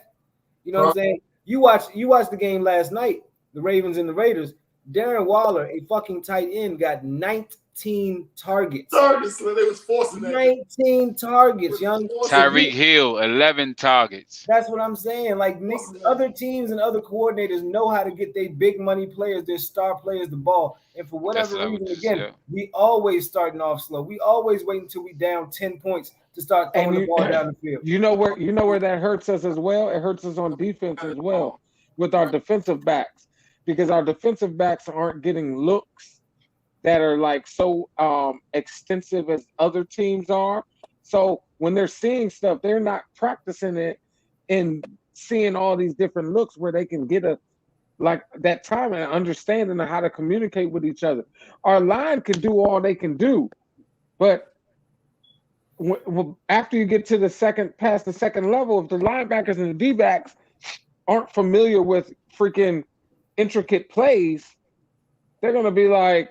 You know what I'm saying? You watched the game last night, the Ravens and the Raiders. Darren Waller, a fucking tight end, got 19 targets. Targets, so they was forcing that. 19 targets, young. Tyreek Hill, 11 targets. That's what I'm saying. Like other teams and other coordinators know how to get their big money players, their star players, the ball. And for whatever reason, we always starting off slow. We always wait until we down 10 points to start throwing the ball down the field. You know where that hurts us as well? It hurts us on defense as well with our defensive backs, because our defensive backs aren't getting looks that are like so extensive as other teams are. So when they're seeing stuff, they're not practicing it and seeing all these different looks where they can get that time and understanding of how to communicate with each other. Our line can do all they can do, but after you get to past the second level, if the linebackers and the D-backs aren't familiar with freaking intricate plays, they're gonna be like,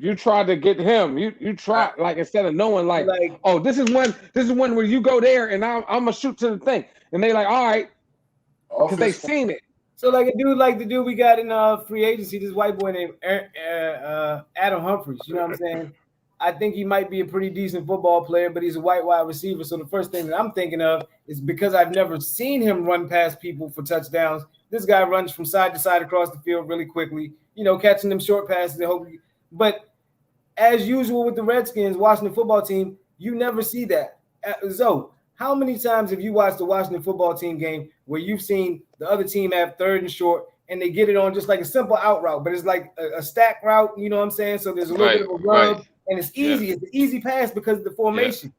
you tried to get him. You tried, like, instead of knowing like, oh, this is when where you go there and I'm gonna shoot to the thing, and they like, all right, because they seen it. So like a dude like the dude we got in free agency, this white boy named Adam Humphries. You know what I'm saying? I think he might be a pretty decent football player, but he's a white wide receiver. So the first thing that I'm thinking of is, because I've never seen him run past people for touchdowns, this guy runs from side to side across the field really quickly, you know, catching them short passes. But as usual with the Redskins, Washington football team, you never see that. So how many times have you watched the Washington football team game where you've seen the other team have third and short and they get it on just like a simple out route, but it's like a stack route, you know what I'm saying? So there's a little bit of a rub. And it's easy. It's an easy pass because of the formation.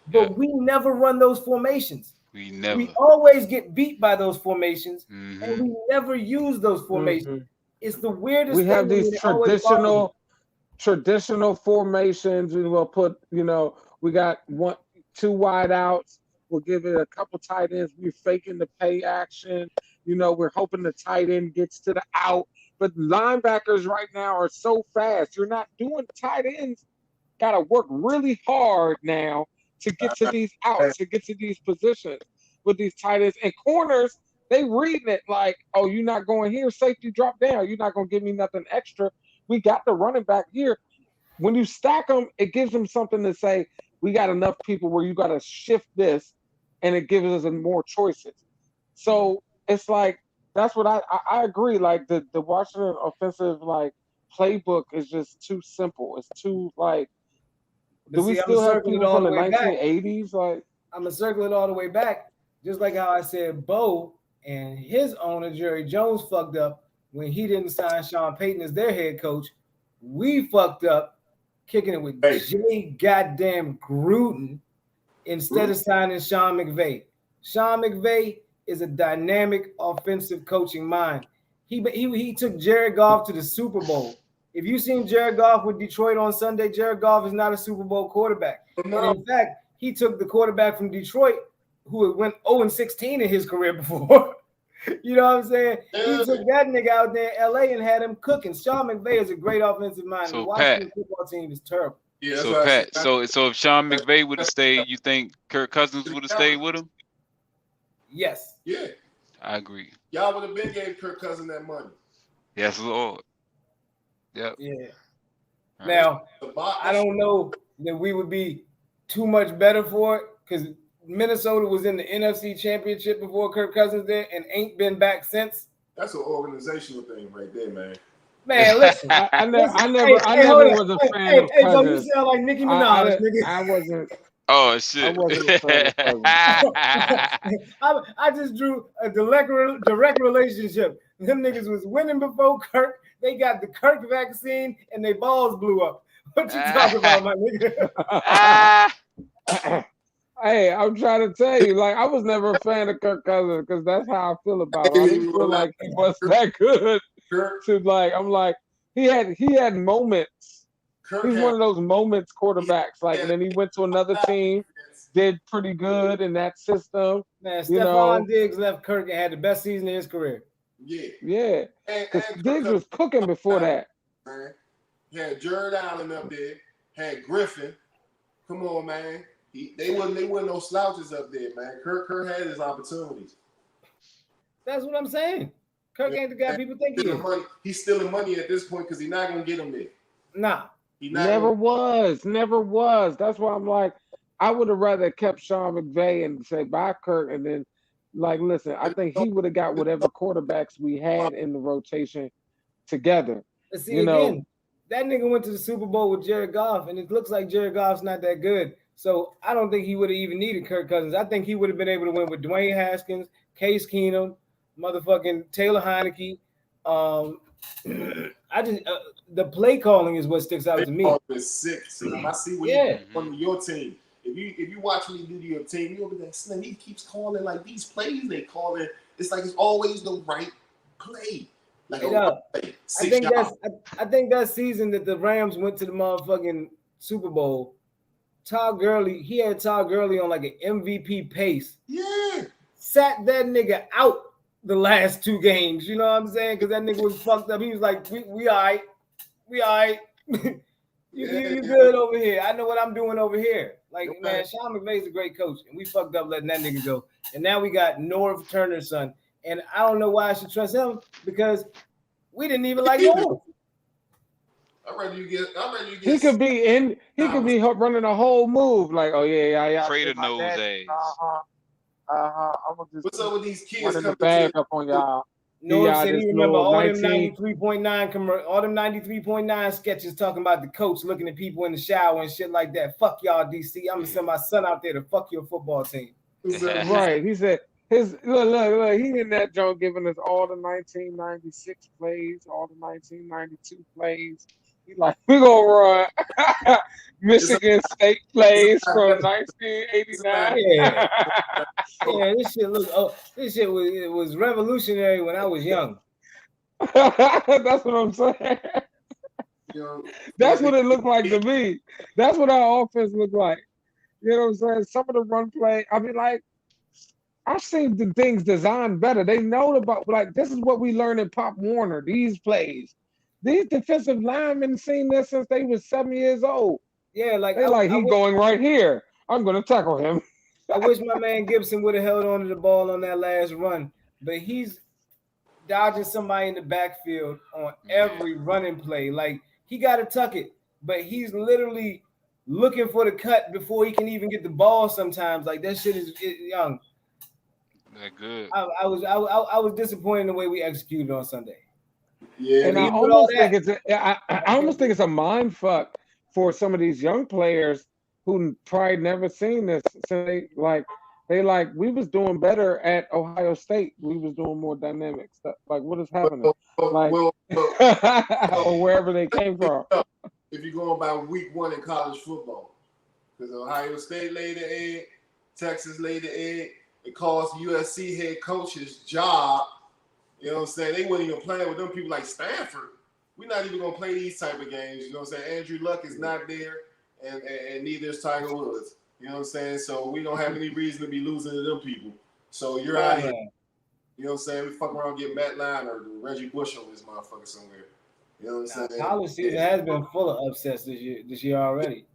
But we never run those formations. We always get beat by those formations, and we never use those formations. It's the weirdest thing. We have these traditional formations. We will put, you know, we got 2 wide outs. We'll give it a couple tight ends. We're faking the pay action. You know, we're hoping the tight end gets to the out. But linebackers right now are so fast. You're not doing tight ends. Got to work really hard now to get to these outs, to get to these positions with these tight ends. And corners, they reading it like, oh, you're not going here. Safety drop down. You're not going to give me nothing extra. We got the running back here. When you stack them, it gives them something to say, we got enough people where you got to shift this, and it gives us more choices. So it's like, that's what I agree. Like the Washington offensive like playbook is just too simple. It's too like. Do we still have people from the 1980s? Like, I'm gonna circle it all the way back, just like how I said Bo and his owner Jerry Jones fucked up when he didn't sign Sean Payton as their head coach. We fucked up kicking it with Jay goddamn Gruden instead of signing Sean McVay. Sean McVay is a dynamic offensive coaching mind. He took Jared Goff to the Super Bowl. If you've seen Jared Goff with Detroit on Sunday, Jared Goff is not a Super Bowl quarterback. And in fact, he took the quarterback from Detroit who went 0-16 in his career before. You know what I'm saying? He took that nigga out there in LA and had him cooking. Sean McVay is a great offensive mind. The Washington football team is terrible. Yeah, so Pat, so if Sean McVay would have stayed, you think Kirk Cousins would have stayed with him? Yes. Yeah. I agree. Y'all would have been gave Kirk Cousins that money. Yes, Lord. Yep. Yeah. Now, I don't know that we would be too much better for it, because Minnesota was in the NFC Championship before Kirk Cousins there and ain't been back since. That's an organizational thing right there, man. Man, listen. I never was a fan of Cousins. Hey, so you sound like Nicki Minaj, nigga. I wasn't. Oh shit! I wasn't a fan of Cousins. I just drew a direct relationship. Them niggas was winning before Kirk. They got the Kirk vaccine and their balls blew up. What you talking about, my nigga? Hey, I'm trying to tell you, like, I was never a fan of Kirk Cousins because that's how I feel about him. I didn't feel like he was that good. To like, I'm like, he had moments. He's one of those moments quarterbacks. Like, and then he went to another team, did pretty good in that system. Man, Stephon Diggs left Kirk and had the best season of his career. Yeah. Because Diggs was cooking before that. Man. Had Jared Allen up there, had Griffin. Come on, man. They wasn't no slouches up there, man. Kirk had his opportunities. That's what I'm saying. Kirk ain't the guy people think he is. He's stealing money at this point because he's not gonna get him there. Nah. Never was. That's why I'm like, I would have rather kept Sean McVay and say bye Kirk, and then like, listen, I think he would have got whatever quarterbacks we had in the rotation together. But see, again, that nigga went to the Super Bowl with Jared Goff, and it looks like Jared Goff's not that good. So I don't think he would have even needed Kirk Cousins. I think he would have been able to win with Dwayne Haskins, Case Keenum, motherfucking Taylor Heineke. I just the play calling is what sticks out to me. It's sick. I see what you're from your team. If you watch what he do to your team, you'll be like, Slim, he keeps calling like these plays they call it. It's like it's always the right play. Like I think that season that the Rams went to the motherfucking Super Bowl, he had Todd Gurley on like an MVP pace. Yeah. Sat that nigga out the last two games. You know what I'm saying? Because that nigga was fucked up. He was like, we all right. We all right. You good over here. I know what I'm doing over here. Like, man, Sean McVay's a great coach, and we fucked up letting that nigga go. And now we got Norv Turner's son. And I don't know why I should trust him because we didn't even like Norv. I'd rather you get. He could be running a whole move like, oh yeah. Trader nose ass. I'm gonna just what's up with these kids running the bag up on y'all. Norv said he remember all them 93.9 sketches talking about the coach looking at people in the shower and shit like that. Fuck y'all, DC. I'm gonna send my son out there to fuck your football team. Right. He said look, he in that joint giving us all the 1996 plays, all the 1992 plays. He's like, we gonna run Michigan State plays from 1989. Yeah, this shit was revolutionary when I was young. That's what I'm saying. That's what it looked like to me. That's what our offense looked like. You know what I'm saying? Some of the run play, I mean, like, I've seen the things designed better. They know about, like, this is what we learned in Pop Warner, these plays. These defensive linemen seen this since they was 7 years old. Yeah, like he's going right here. I'm gonna tackle him. I wish my man Gibson would have held on to the ball on that last run, but he's dodging somebody in the backfield on every running play. Like, he got to tuck it, but he's literally looking for the cut before he can even get the ball sometimes. Like, that shit is young. That good. I was disappointed in the way we executed on Sunday. Yeah, and I almost think it's a mind fuck for some of these young players who probably never seen this. So we was doing better at Ohio State. We was doing more dynamic stuff. Like, what is happening? Or wherever they came from. If you're going by week one in college football, because Ohio State laid the egg, Texas laid the egg, it cost USC head coach his job. You know what I'm saying? They weren't even playing with them people like Stanford. We're not even going to play these type of games. You know what I'm saying? Andrew Luck is not there, and neither is Tiger Woods. You know what I'm saying? So we don't have any reason to be losing to them people. So you're out here. You know what I'm saying? We fuck around and get Matt Lyon or Reggie Bush on this motherfucker somewhere. You know what I'm saying? College season has been full of upsets this year already.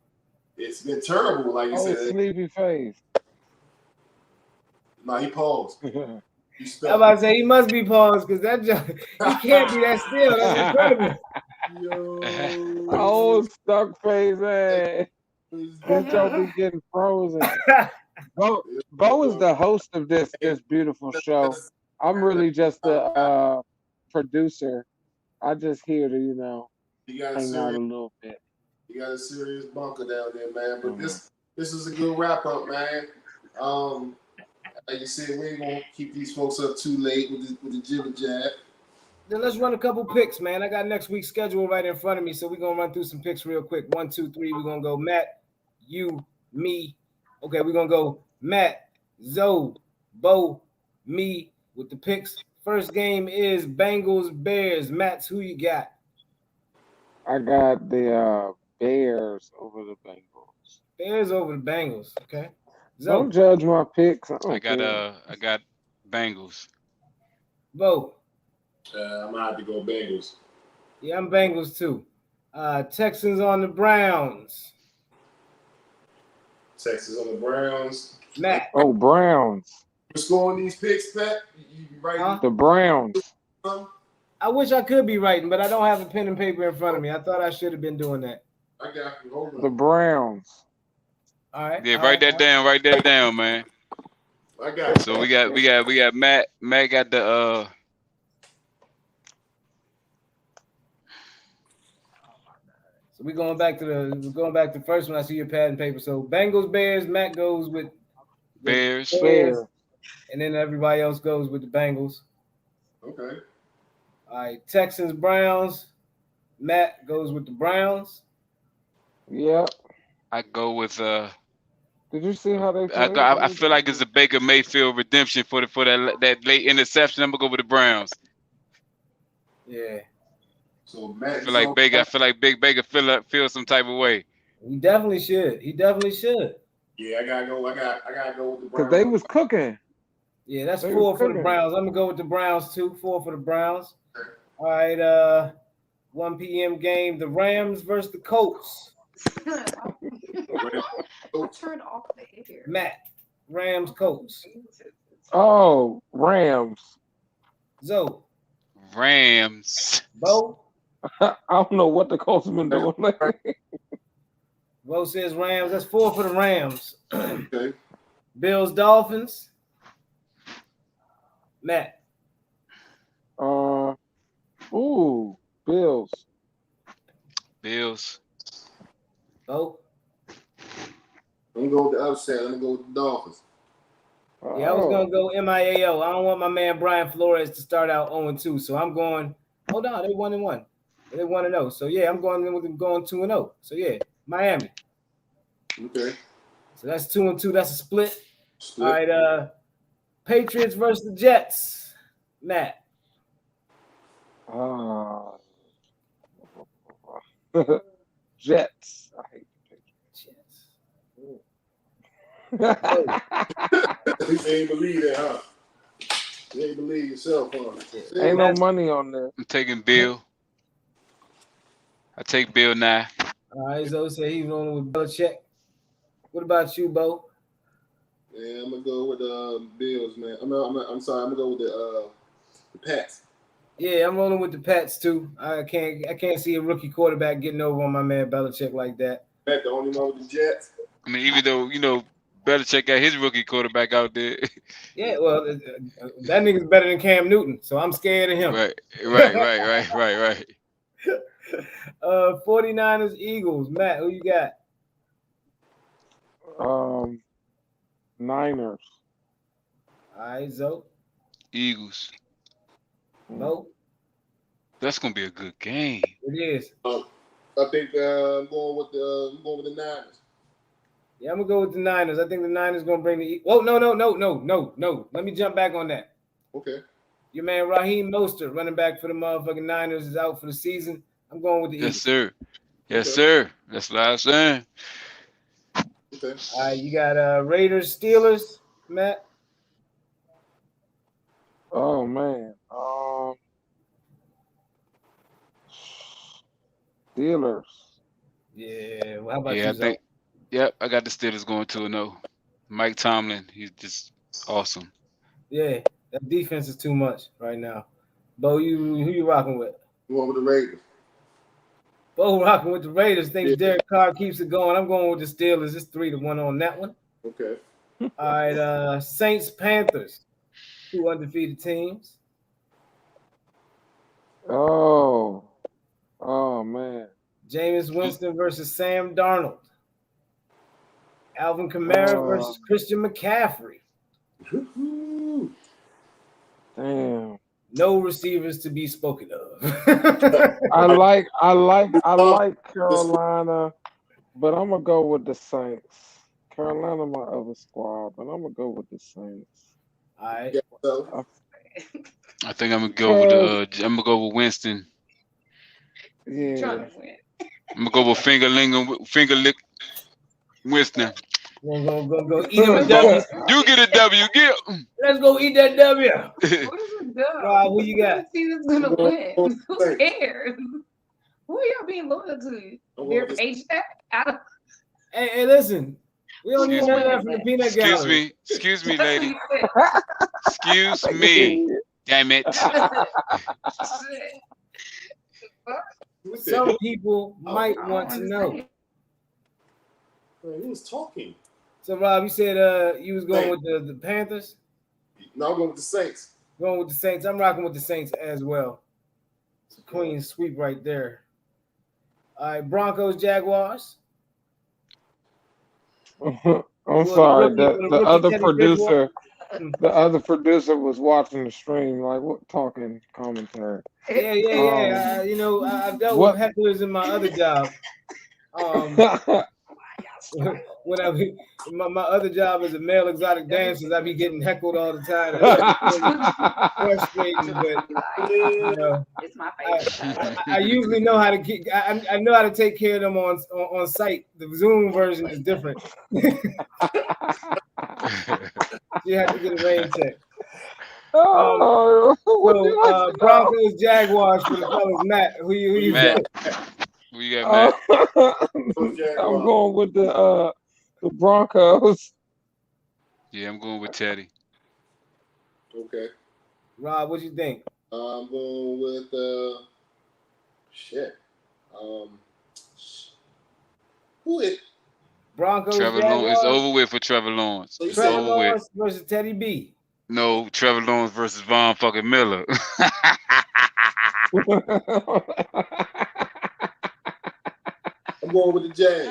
It's been terrible, like you said. Sleepy face. Nah, he paused. I'm about to say he must be paused because that he can't be that still. That's incredible. Yo, stuck face ass. This joke be getting frozen. Bo is the host of this beautiful show. I'm really just the producer. I just here to hang out a little bit. You got a serious bunker down there, man. But this is a good wrap up, man. Like you said, we ain't gonna keep these folks up too late with the jibber jab. Then let's run a couple picks, man. I got next week's schedule right in front of me, so we're gonna run through some picks real quick. 1, 2, 3. We're gonna go Matt, you, me. Okay, we're gonna go Matt, Zoe, Bo, me with the picks. First game is Bengals Bears. Matt's who you got? I got the Bears over the Bengals. Bears over the Bengals. Okay. Don't Zoe, judge my picks. I got Bengals. Bo. I'm gonna have to go Bengals. Yeah, I'm Bengals too. Texans on the Browns. Texas on the Browns. Matt. Oh, Browns. You're scoring these picks, Pat? You right? Huh? The Browns. I wish I could be writing, but I don't have a pen and paper in front of me. I thought I should have been doing that. I got you. Hold on. The Browns. All right. Yeah, write that down. Write that down, man. I got you. So we got Matt. Matt got the So we're going back to the first one. I see your pad and paper. So Bengals, Bears. Matt goes with Bears. And then everybody else goes with the Bengals. Okay. All right. Texans, Browns. Matt goes with the Browns. Yep. I go with Did you see how they? I feel like it's a Baker Mayfield redemption for that late interception. I'm gonna go with the Browns. Yeah. So Matt. I feel like Big Baker feel some type of way. He definitely should. Yeah, I gotta go with the Browns. Because they was cooking. Yeah, that's 4 for the Browns. I'm gonna go with the Browns too. 4 for the Browns. All right. 1 p.m. game. The Rams versus the Colts. Turn off the air. Matt. Rams, Colts. Oh, Rams. Zoe. Rams. Bo. I don't know what the Colts have been doing lately. Bo says Rams. That's 4 for the Rams. Okay. Bills, Dolphins. Matt. Bills. Bo. I'm gonna go with the upset. I'm gonna go with the Dolphins. Yeah, I was gonna go MIAO. I don't want my man Brian Flores to start out 0-2. So I'm going. Hold on, they 1-1. They 1-0. So yeah, I'm going with them going 2-0. So yeah, Miami. Okay. So that's 2-2. That's a split. All right. Patriots versus the Jets. Matt. Jets. I hate the Patriots. You ain't believe that, huh? You ain't believe yourself, huh? Ain't no money on there. I'm taking Bill. I take Bill now. All right, Zoe said he's rolling with Belichick. What about you, Bo? Yeah, I'm gonna go with Bills, man. I'm sorry. I'm gonna go with the Pats. Yeah, I'm rolling with the Pats too. I can't see a rookie quarterback getting over on my man Belichick like that. Pat, the only one with the Jets. I mean, even though Belichick got his rookie quarterback out there. Yeah, well, that nigga's better than Cam Newton, so I'm scared of him. Right. 49ers, Eagles. Matt, who you got? Niners. All right, Zoe. Eagles. No. That's gonna be a good game. It is. I think I'm going with the Niners. Yeah, I'm gonna go with the Niners. I think the Niners gonna bring the. Oh no. Let me jump back on that. Okay. Your man Raheem Mostert, running back for the motherfucking Niners, is out for the season. I'm going with the Eagles. Yes, sir. That's what I was saying. Okay. All right, you got Raiders, Steelers, Matt. Oh man. Steelers. Yeah. Well, how about Yeah, you, Zoe? Yep, I got the Steelers going 2-0. Mike Tomlin, he's just awesome. Yeah, that defense is too much right now. Bo, who you rocking with? Going with the Raiders. Bo rocking with the Raiders. Thinks Derek Carr keeps it going. I'm going with the Steelers. It's 3-1 on that one. Okay. All right, Saints, Panthers. 2 undefeated teams. Oh man. Jameis Winston versus Sam Darnold. Alvin Kamara versus Christian McCaffrey. Damn. No receivers to be spoken of. I like Carolina, but I'm gonna go with the Saints. Carolina, my other squad, but I'm gonna go with the Saints. All right. Yeah, so. I think I'm gonna go with I'm gonna go with Winston. Yeah. I'm gonna go with finger lick Winston. Go eat a W. You get a W. Get. Let's go eat that W. What is a dub? Rob, who you got? Who is gonna win? Who cares? Who are y'all being loyal to? Their paycheck? Hey, listen. We don't need none of that from the peanut gallery. Excuse me, lady. Excuse me. Damn it. Some people might want to know. Man, who was talking? So, Rob, you said you was going with the Panthers? No, I'm going with the Saints. Going with the Saints. I'm rocking with the Saints as well. It's a clean sweep right there. All right, Broncos, Jaguars. I'm sorry. The other producer was watching the stream, like what talking commentary. Yeah. You know, I've dealt with hecklers in my other job. When my other job as a male exotic dancer, I be getting heckled all the time. Frustrating, but you know, it's my favorite. I usually know how to get. I know how to take care of them on site. The Zoom version is different. You have to get a rain check. Broncos, Jaguars for the fellas. Matt, who you got? Who you got, Matt? I'm going with the Broncos. Yeah, I'm going with Teddy. Okay. Rob, what you think? I'm going with who is Broncos? Trevor Lawrence. It's over with for Trevor Lawrence. It's Trevor over Lawrence with versus Teddy B. No, Trevor Lawrence versus Von fucking Miller. I'm going with the Jags.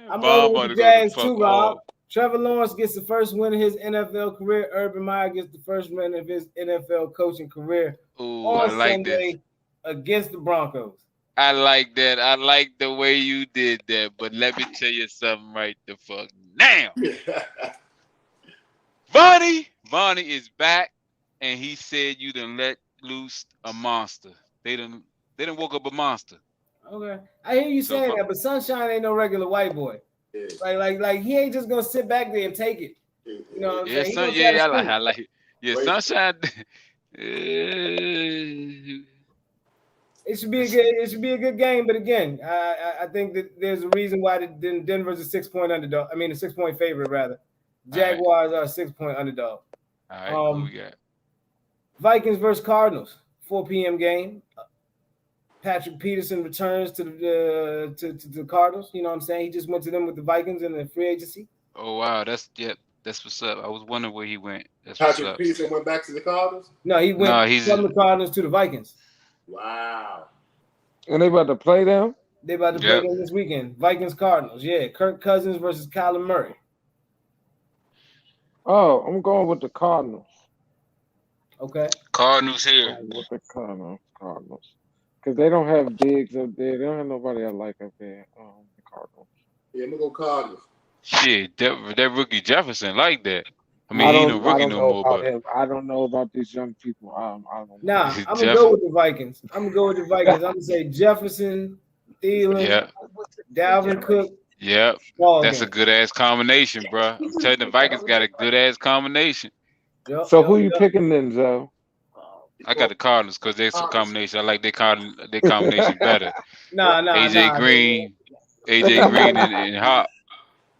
I'm going with the Jags too, Rob. Trevor Lawrence gets the first win of his NFL career. Urban Meyer gets the first win of his NFL coaching career on Sunday against the Broncos. I like that. I like the way you did that. But let me tell you something right the fuck now. Vonnie is back, and he said you done let loose a monster. They done woke up a monster. Okay, I hear you saying that, but Sunshine ain't no regular white boy. Yeah. Like he ain't just gonna sit back there and take it. You know what I'm saying? I like it. Yeah, Wait. Sunshine. It should be a good game, but again, I think that there's a reason why Denver's a 6-point underdog. I mean, a 6-point favorite rather. Jaguars are a 6-point underdog. All right, who we got? Vikings versus Cardinals, 4 p.m. game. Patrick Peterson returns to the Cardinals. You know what I'm saying? He just went to them with the Vikings in the free agency. Oh wow, that's what's up. I was wondering where he went. That's Patrick Peterson went back to the Cardinals? No, he went from the Cardinals to the Vikings. Wow. And they about to play them? They about to play them this weekend. Vikings Cardinals. Yeah, Kirk Cousins versus Kyler Murray. Oh, I'm going with the Cardinals. Okay. Cardinals here. With the Cardinals. Because they don't have Diggs up there. They don't have nobody I like up there. The Cardinals. Yeah, I'm going to go Cardinals. Shit, that rookie Jefferson like that. I mean, he ain't a rookie no more. But I don't know about these young people. I don't know. Nah, I'm going to go with the Vikings. I'm going to say Jefferson, Thielen, Dalvin Cook. Yeah, that's a good-ass combination, bro. I'm telling you, the Vikings got a good-ass combination. So who you picking then, Joe? I got the Cardinals because they're a combination. I like their combination better. Nah. AJ Green and Hop.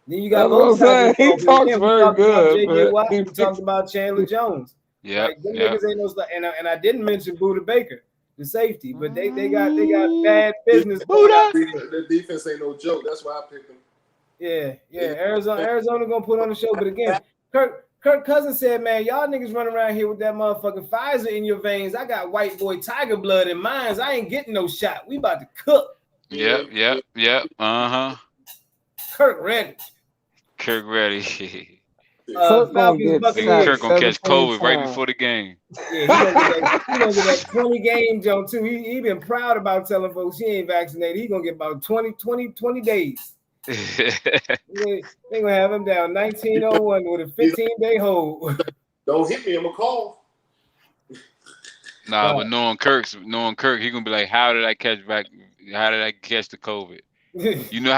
Then you got both. He talks very good. JJ Watt. We talked about Chandler Jones. Yeah. Like, them niggas ain't no. And I didn't mention Buda Baker, the safety, but they got bad business. Buda. The defense ain't no joke. That's why I picked them. Yeah. Arizona gonna put on the show, but again, Kirk Cousins said, man, y'all niggas running around here with that motherfucking Pfizer in your veins. I got white boy tiger blood in mine. I ain't getting no shot. We about to cook. Yep. Uh-huh. Kirk ready. Kirk ready. Falcons Buccaneers. Kirk gonna catch COVID right times. before the game. Yeah, he gonna get that 20 game jump too. He been proud about telling folks he ain't vaccinated. He gonna get about 20 days. They gonna have him down 1901 with a 15-day hold. Don't hit me, I'm a call. Nah, but knowing Kirk, he gonna be like, how did I catch the COVID? You know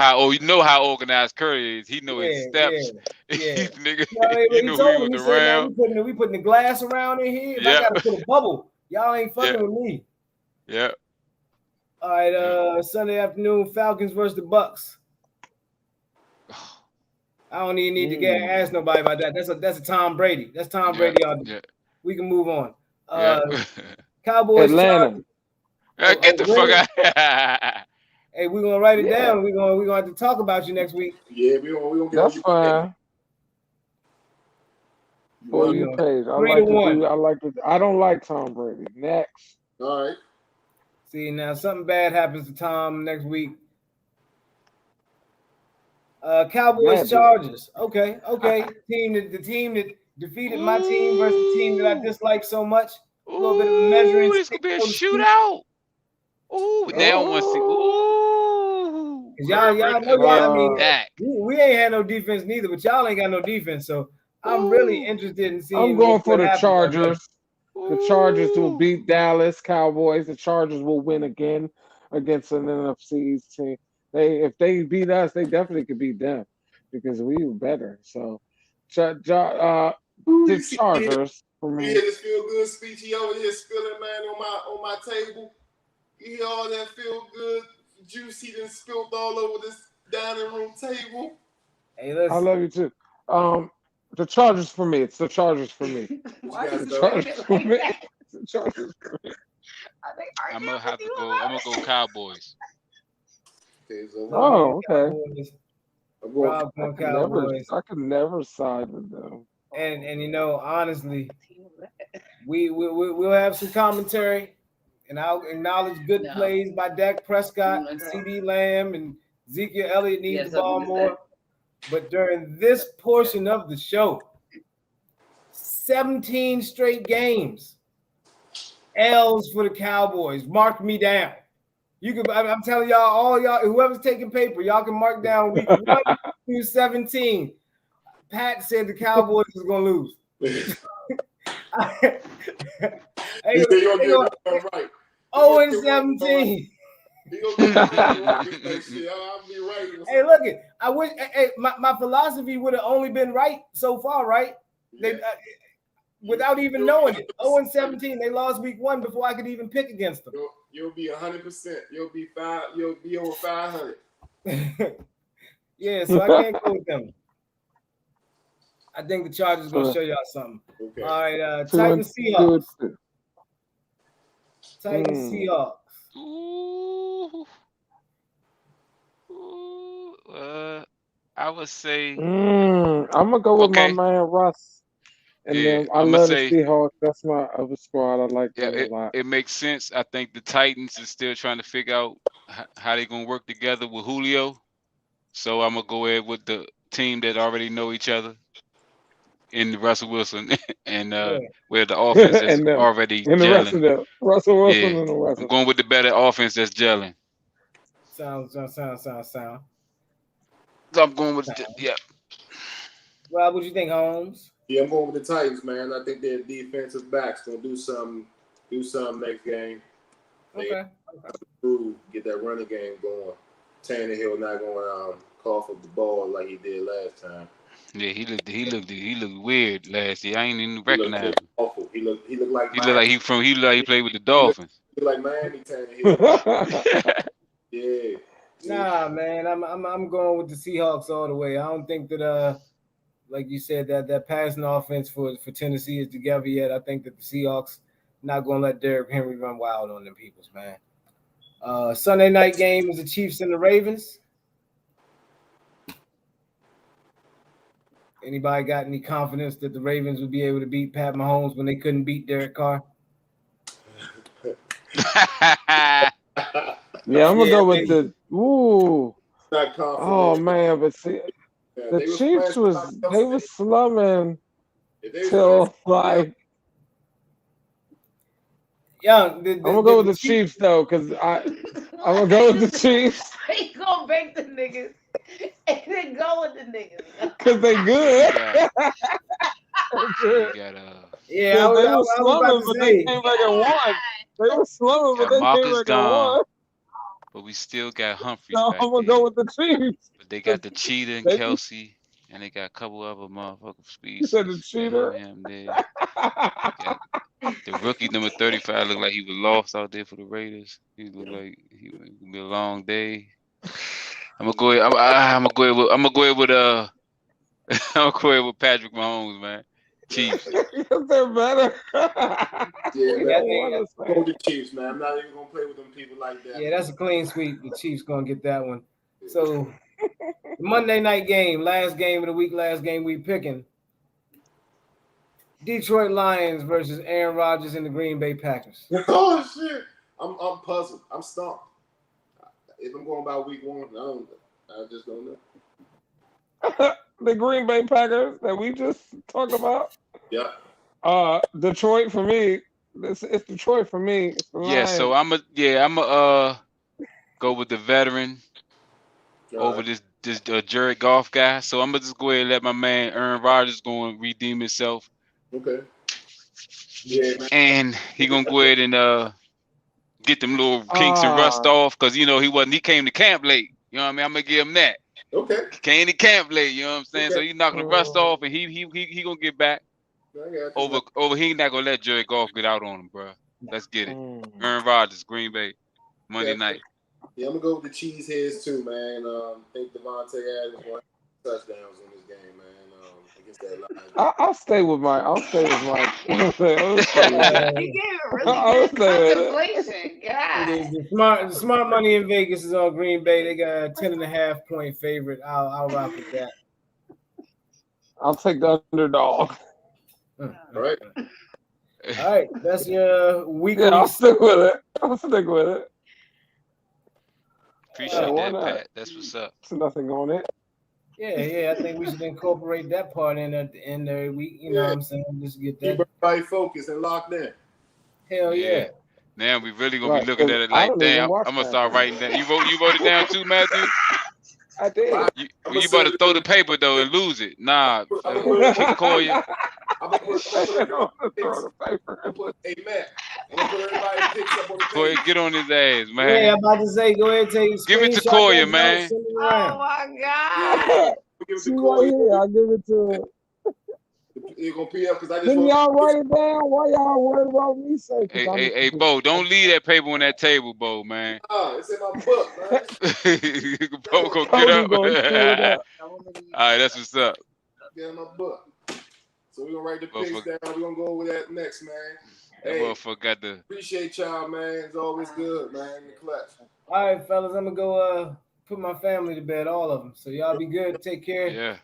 how organized Kirk is. He know his steps. Yeah. Nigga, he told him, he said, we putting the glass around in here. I gotta put a bubble. Y'all ain't fucking with me. Yeah. All right, Sunday afternoon, Falcons versus the Bucks. I don't even need to ask nobody about that. That's a Tom Brady. That's Tom Brady. We can move on. Cowboys Atlanta. Get the fuck out. Hey, we're gonna write it down. We're gonna have to talk about you next week. Yeah, we gonna get that's fine. For you, Paige. I don't like Tom Brady. Next. All right. See, now something bad happens to Tom next week. Cowboys Chargers. Okay. The team that defeated my team versus the team that I dislike so much. A little bit of a measuring. This could be a shootout. Ooh, they don't want to see. Ooh, y'all know. We ain't had no defense neither, but y'all ain't got no defense. So I'm really interested in seeing. I'm going for the Chargers. The Chargers will beat Dallas Cowboys. The Chargers will win again against an NFC East team. If they beat us, they definitely could beat them because we were better. So, the Chargers for me. You hear this feel good speech he over here spilling, man, on my table. You hear all that feel good juice he done spilled all over this dining room table. Hey, listen. I love you too. The Chargers for me. It's the Chargers for me. The Chargers for me. The Chargers for me. I'm gonna go Cowboys. Okay, so okay. Cowboys. I could never side with them. And you know, honestly, we'll have some commentary, and I'll acknowledge good plays by Dak Prescott, CD Lamb, and Ezekiel Elliott needs the ball more. But during this portion of the show, 17 straight games, L's for the Cowboys. Mark me down. I'm telling y'all, all y'all, whoever's taking paper, y'all can mark down week 1 through 17. Pat said the Cowboys is gonna lose. Hey, you're gonna get right. 0-17. Hey, look it. I wish. Hey, my philosophy would have only been right so far, right? They, without even knowing it. 0-17. They lost week 1 before I could even pick against them. You'll be 100%. You'll be over 500. Yeah, so I can't go with them. I think the Chargers gonna show y'all something. Okay. All right, Titans Seahawks. Titans Seahawks. I would say I'm gonna go with my man Russ. And then I love the Seahawks. That's my other squad. I like that a lot. It makes sense. I think the Titans is still trying to figure out how they're gonna work together with Julio. So I'm gonna go ahead with the team that already know each other in Russell Wilson and where the offense is already in the gelling. rest of the Russell Wilson and the rest. I'm going with the better offense that's gelling. Sound. So I'm going with Rob, what do you think, Holmes? Yeah, I'm going with the Titans, man. I think their defensive backs gonna do something next game. Okay. Get that running game going. Tannehill not going cough up the ball like he did last time. Yeah, he looked weird last year. I ain't even recognize him. Awful. He looked like he played with the Dolphins. He looked like Miami Tannehill. Yeah. Nah, man, I'm going with the Seahawks all the way. I don't think that like you said, that passing offense for Tennessee is together yet. I think that the Seahawks not going to let Derrick Henry run wild on them peoples, man. Sunday night game is the Chiefs and the Ravens. Anybody got any confidence that the Ravens would be able to beat Pat Mahomes when they couldn't beat Derek Carr? Yeah, I'm gonna go with the. Ooh. Not confident. Oh man, but see, Yeah, The Chiefs was slumming till like. Yeah, I'm gonna go with the Chiefs though, cause I'm gonna go with the Chiefs. He gonna make the niggas and then go with the niggas. Cause they good. Yeah, I was about to say. They came back and won. They were slumming, but they Marcus came back and won. But we still got Humphreys So back I'm gonna there. go with the Chiefs. But they got the Cheetah and Kelsey, and they got a couple other motherfucking speed. You said the Cheetah? Him there. The rookie number 35 looked like he was lost out there for the Raiders. He looked like he would be a long day. I'm gonna go ahead. I'm gonna go ahead with Patrick Mahomes, man. Chiefs. They're better. Yeah, go the Chiefs, man. I'm not even gonna play with them people like that. Yeah, that's a clean sweep. The Chiefs gonna get that one. So Monday night game, last game of the week, last game we picking. Detroit Lions versus Aaron Rodgers and the Green Bay Packers. Oh shit! I'm puzzled. I'm stumped. If I'm going by week one, I just don't know. The Green Bay Packers that we just talked about. Yeah. Detroit for me. It's Detroit for me. It's the Yeah, Lions. so I'm a go with the veteran over this Jared Goff guy. So I'm gonna just go ahead and let my man Aaron Rodgers go and redeem himself. Okay. Yeah, man. And he gonna go ahead and get them little kinks and rust off, because he came to camp late. You know what I mean? I'm gonna give him that. Okay. He came to camp late, you know what I'm saying? Okay. So he's knocking the rust off, and he gonna get back. Over he not gonna let Jared Goff get out on him, bro. Let's get it. Aaron Rodgers, Green Bay, Monday night. Yeah, I'm gonna go with the Cheeseheads too, man. I think Devontae Adams won touchdowns in this game, man. Against that Lions. I'll stay with my. He gave a really good contemplation. God. The smart money in Vegas is on Green Bay. They got a 10.5 point favorite. I'll rock with that. I'll take the underdog. All right. All right. That's your week. Yeah, I'll stick with it. Appreciate that, Pat. That's what's up. There's nothing on it. Yeah. I think we should incorporate that part in at the end of the week. You know what I'm saying? Just get that. Keep everybody focused and locked in. Hell yeah. Now we really gonna be looking at it like, damn, I'm gonna start writing that. You voted down too, Matthew? I did. You better throw the paper though and lose it. Nah, call you. I'm gonna put hey Matt, I'm gonna put everybody picks up on the Go ahead, get on his ass, man. Yeah, I'm about to say, go ahead and take give it to Koya, man. Oh my God. See right here, I'll give it to. You're gonna pee up because I just. Then y'all write it down. Why y'all worried about me saying? Hey, Bo, don't leave that paper on that table, Bo, man. It's in my book, man. Bo, go get up. All right, that's what's up. Get in my book. So we're gonna write the picks down. We're gonna go over that next, man. That motherfucker got the. Appreciate y'all, man. It's always good, man. In the clutch. All right, fellas, I'm gonna go put my family to bed, all of them. So y'all be good. Take care. Yeah.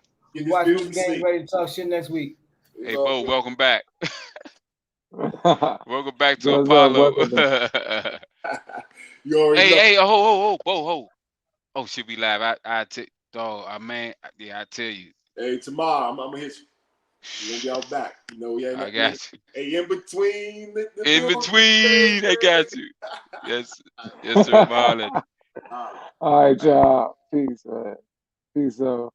Watch this game. Ready to talk shit next week. Hey, Bo, welcome back. Welcome back to Apollo. Hey, Bo. Oh, shit, we live. I tell you. Hey, tomorrow I'm gonna hit you. You're gonna be out back. You know, I got you. Hey, in between. I got you. Yes, sir, Marlon. All right, y'all. Peace, man. Peace out.